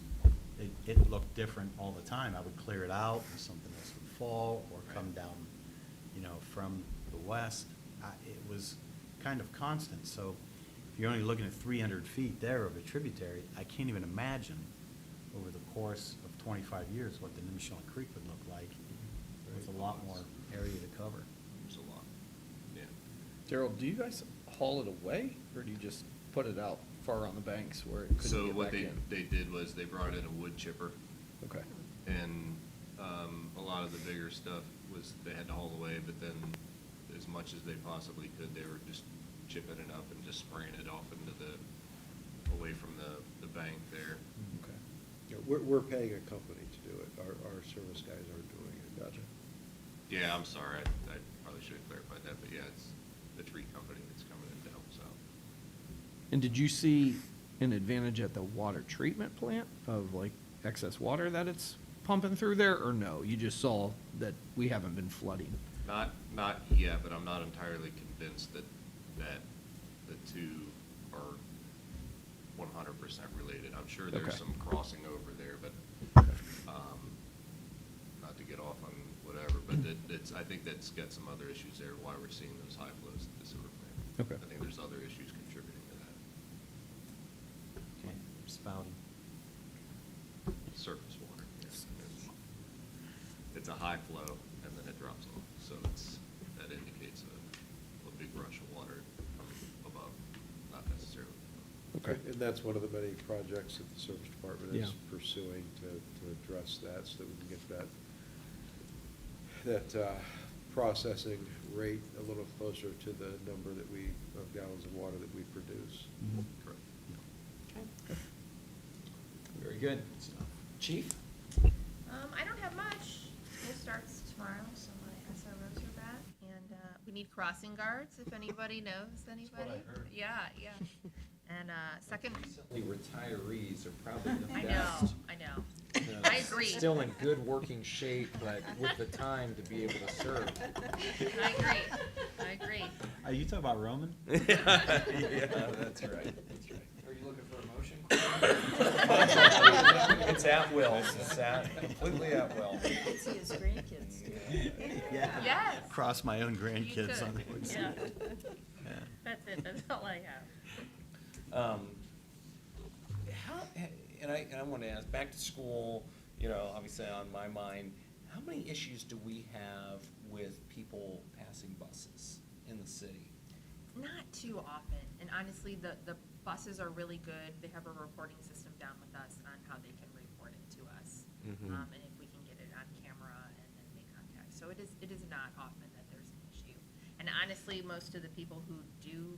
Speaker 2: it looked different all the time. I would clear it out, and something else would fall or come down, you know, from the west. It was kind of constant. So if you're only looking at 300 feet there of a tributary, I can't even imagine over the course of 25 years what the Nimshon Creek would look like with a lot more area to cover.
Speaker 13: There's a lot, yeah.
Speaker 5: Darrell, do you guys haul it away, or do you just put it out far on the banks where it couldn't
Speaker 13: So
Speaker 5: get
Speaker 13: what
Speaker 5: back in?
Speaker 13: they did was they brought in a wood chipper,
Speaker 5: Okay.
Speaker 13: and a lot of the bigger stuff they had to haul away, but then as much as they possibly could, they were just chipping it up and just spraying it off away from the bank there.
Speaker 5: Okay.
Speaker 7: You know, we're paying a company to do it. Our service guys aren't doing it.
Speaker 5: Gotcha.
Speaker 13: Yeah, I'm sorry, I probably should have clarified that, but yeah, it's the tree company that's coming in to help us out.
Speaker 5: And did you see an advantage at the water treatment plant of like excess water that it's pumping through there, or no? You just saw that we haven't been flooding?
Speaker 13: Not yet, but I'm not entirely convinced that the two are 100% related. I'm sure there's
Speaker 5: Okay.
Speaker 13: some crossing over there, but, not to get off on whatever, but I think that's got some other issues there, why we're seeing those high flows at the sewer plant.
Speaker 5: Okay.
Speaker 13: I think there's other issues contributing to that.
Speaker 2: Okay, spouting.
Speaker 13: Surface water, yes. It's a high flow, and then it drops off, so that indicates a big rush of water coming above, not necessarily below.
Speaker 5: Okay.
Speaker 7: And that's one of the many projects that the service department is
Speaker 5: Yeah.
Speaker 7: pursuing to address that, so that we can get that processing rate a little closer to the number of gallons of water that we produce.
Speaker 13: Correct.
Speaker 1: Okay. Very good. Chief?
Speaker 14: I don't have much. School starts tomorrow, so my SROs are back, and we need crossing guards, if anybody knows anybody.
Speaker 2: I heard.
Speaker 14: Yeah, yeah. And second,
Speaker 1: Recently retirees are probably the
Speaker 14: I
Speaker 1: best.
Speaker 14: know, I know.
Speaker 1: You know,
Speaker 14: I agree.
Speaker 1: Still in good working shape, but with the time to be able to serve.
Speaker 14: I agree, I agree.
Speaker 2: Are you talking about Roman?
Speaker 1: Yeah, that's right, that's right.
Speaker 5: Are you looking for a motion?
Speaker 1: It's at will, it's completely at will.
Speaker 12: You could see his grandkids too.
Speaker 2: Yeah.
Speaker 14: Yes.
Speaker 2: Cross my own grandkids
Speaker 14: could.
Speaker 2: on the way.
Speaker 14: Yeah.
Speaker 2: Yeah.
Speaker 14: That's it, that's all I have.
Speaker 1: And I want to ask, back to school, you know, obviously on my mind, how many issues do we have with people passing buses in the city?
Speaker 14: Not too often, and honestly, the buses are really good. They have a reporting system down with us on how they can report it to us.
Speaker 1: Mhm.
Speaker 14: And if we can get it on camera and then make contact. So it is not often that there's an issue. And honestly, most of the people who do,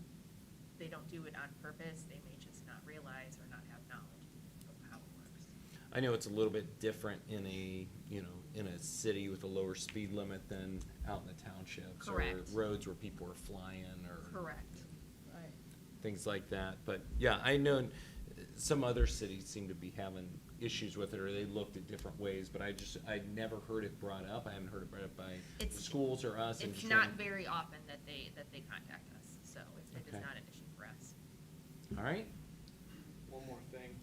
Speaker 14: they don't do it on purpose. They may just not realize or not have knowledge of how it works.
Speaker 1: I know it's a little bit different in a, you know, in a city with a lower speed limit than out in the townships.
Speaker 14: Correct.
Speaker 1: Or roads where people are flying or
Speaker 14: Correct. Right.
Speaker 1: things like that. But yeah, I know some other cities seem to be having issues with it, or they looked at different ways, but I never heard it brought up. I haven't heard it brought up by the
Speaker 14: It's-
Speaker 1: schools or us. and
Speaker 14: It's
Speaker 1: just
Speaker 14: not
Speaker 1: wondering-
Speaker 14: very often that they contact us, so it is
Speaker 1: Okay.
Speaker 14: not an issue for us.
Speaker 1: All right.
Speaker 5: One more thing.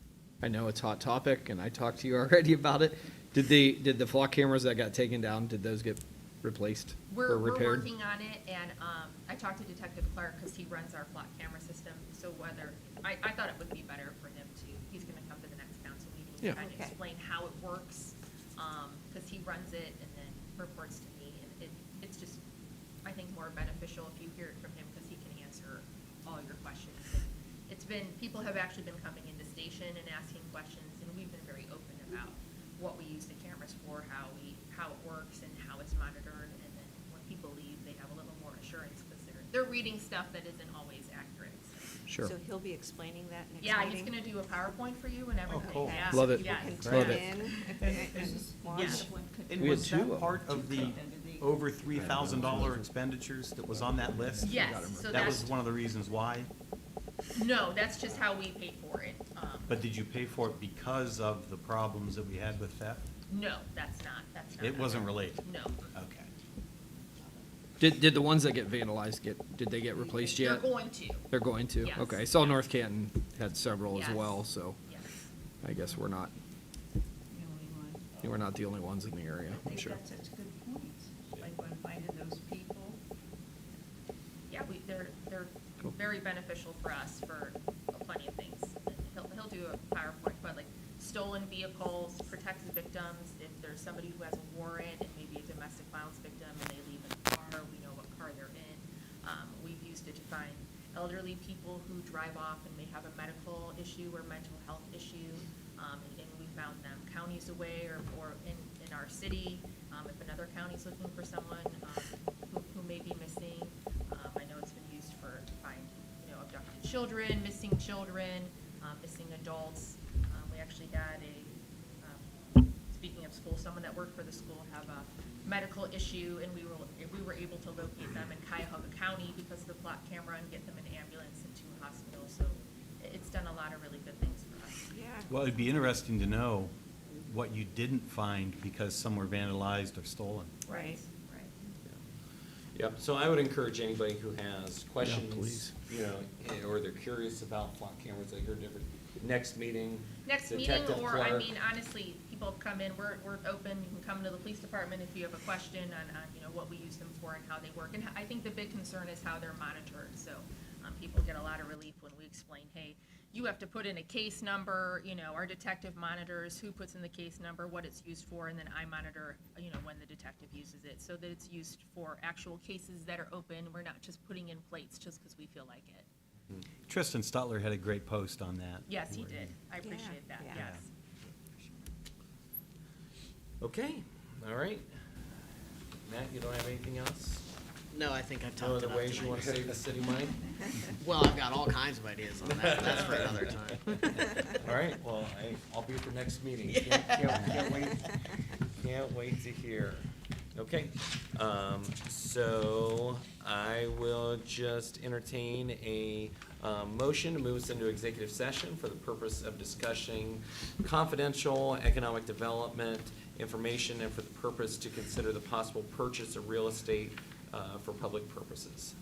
Speaker 5: I know it's a hot topic, and I talked to you already about it. Did the flock cameras that got taken down, did those get replaced or
Speaker 14: We're
Speaker 5: repaired?
Speaker 14: working on it, and I talked to Detective Clark, because he runs our flock camera system, so I thought it would be better for him to, he's gonna come to the next council meeting
Speaker 5: Yeah.
Speaker 14: and kind of
Speaker 3: Okay.
Speaker 14: explain how it works, because he runs it and then reports to me, and it's just, I think, more beneficial if you hear it from him, because he can answer all your questions. And it's been, people have actually been coming into station and asking questions, and we've been very open about what we use the cameras for, how it works and how it's monitored, and then when people leave, they have a little more assurance, because they're reading stuff that isn't always accurate. So.
Speaker 5: Sure.
Speaker 3: So he'll be explaining that next
Speaker 14: Yeah,
Speaker 3: meeting?
Speaker 14: he's gonna do a Powerpoint for you and everything.
Speaker 2: cool.
Speaker 14: Yeah.
Speaker 5: Love it.
Speaker 14: Yeah.
Speaker 3: People
Speaker 5: Love
Speaker 3: can
Speaker 5: it.
Speaker 3: tune in and watch.
Speaker 14: Yeah.
Speaker 2: And
Speaker 5: We had
Speaker 2: was
Speaker 5: two
Speaker 2: that
Speaker 5: of them.
Speaker 2: part of the over $3,000 expenditures that was on that list?
Speaker 14: Yes, so
Speaker 2: That was
Speaker 14: that's,
Speaker 2: one of the reasons why?
Speaker 14: no, that's just how we pay for it.
Speaker 2: But did you pay for it because of the problems that we had with theft?
Speaker 14: No, that's not.
Speaker 2: It wasn't related?
Speaker 14: No.
Speaker 2: Okay.
Speaker 5: Did the ones that get vandalized did they get replaced yet?
Speaker 14: They're going to.
Speaker 5: They're going to?
Speaker 14: Yes.
Speaker 5: Okay, I saw North Canton had several as
Speaker 14: Yes.
Speaker 5: well, so
Speaker 14: Yes.
Speaker 5: I guess we're not the only ones in the area,
Speaker 12: I
Speaker 5: I'm
Speaker 12: think
Speaker 5: sure.
Speaker 12: that's such good points, like when finding those people.
Speaker 14: Yeah, they're
Speaker 5: Cool.
Speaker 14: very beneficial for us for plenty of things. And he'll do a PowerPoint, but like stolen vehicles, protects victims. If there's somebody who has a warrant and maybe a domestic violence victim and they leave in a car, we know what car they're in. We've used it to find elderly people who drive off and may have a medical issue or mental health issue. And we found them counties away or in our city. If another county's looking for someone who may be missing. I know it's been used to find, abducted children, missing adults. We actually had speaking of school, someone that worked for the school have a medical issue, and we were able to locate them in Cuyahoga County because of the flock camera and get them an ambulance and to a hospital. So it's done a lot of really good things for us.
Speaker 3: Yeah.
Speaker 2: Well, it'd be interesting to know what you didn't find because some were vandalized or stolen.
Speaker 3: Right.
Speaker 1: Yep, so I would encourage anybody who has questions,
Speaker 5: please.
Speaker 1: Or they're curious about flock cameras, like heard different, next meeting.
Speaker 14: Next meeting,
Speaker 1: Detective
Speaker 14: or I
Speaker 1: Clark.
Speaker 14: mean, honestly, people have come in, we're open, you can come to the police department if you have a question on what we use them for and how they work. And I think the big concern is how they're monitored, so, people get a lot of relief when we explain, hey, you have to put in a case number, our detective monitors who puts in the case number, what it's used for, and then I monitor, when the detective uses it, so that it's used for actual cases that are open. We're not just putting in plates just because we feel like it.
Speaker 2: Tristan Stutler had a great post on that.
Speaker 14: Yes, he
Speaker 2: where
Speaker 14: did. I appreciate that,
Speaker 3: Yeah.
Speaker 14: yes.
Speaker 1: Okay, all right. Matt, you don't have anything else?
Speaker 6: No, I think I've
Speaker 1: No
Speaker 6: talked
Speaker 1: other
Speaker 6: enough
Speaker 1: ways you want to
Speaker 6: tonight.
Speaker 1: save the city money?
Speaker 6: Well, I've got all kinds of ideas on that, but that's for another time.
Speaker 1: All right, well, I'll be at the next meeting. Can't wait to hear. Okay, so I will just entertain a motion to move us into executive session for the purpose of discussing confidential economic development information and for the purpose to consider the possible purchase of real estate for public purposes.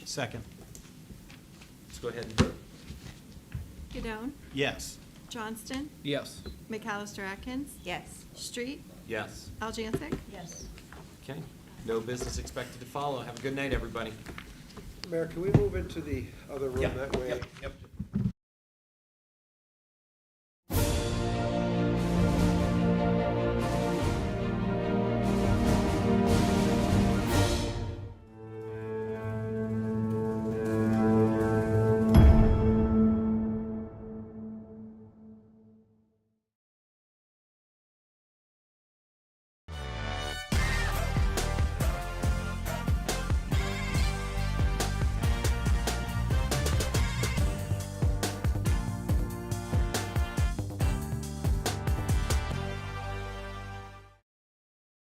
Speaker 2: Second.
Speaker 1: Let's go ahead and vote.
Speaker 4: Godone,
Speaker 2: Yes.
Speaker 4: Johnston,
Speaker 5: Yes.
Speaker 4: McAllister Atkins,
Speaker 3: Yes.
Speaker 4: Street,
Speaker 1: Yes.
Speaker 4: Aljansic.
Speaker 12: Yes.
Speaker 1: Okay, no business expected to follow. Have a good night, everybody.
Speaker 7: Mayor, can we move into the other room that way?
Speaker 1: Yep.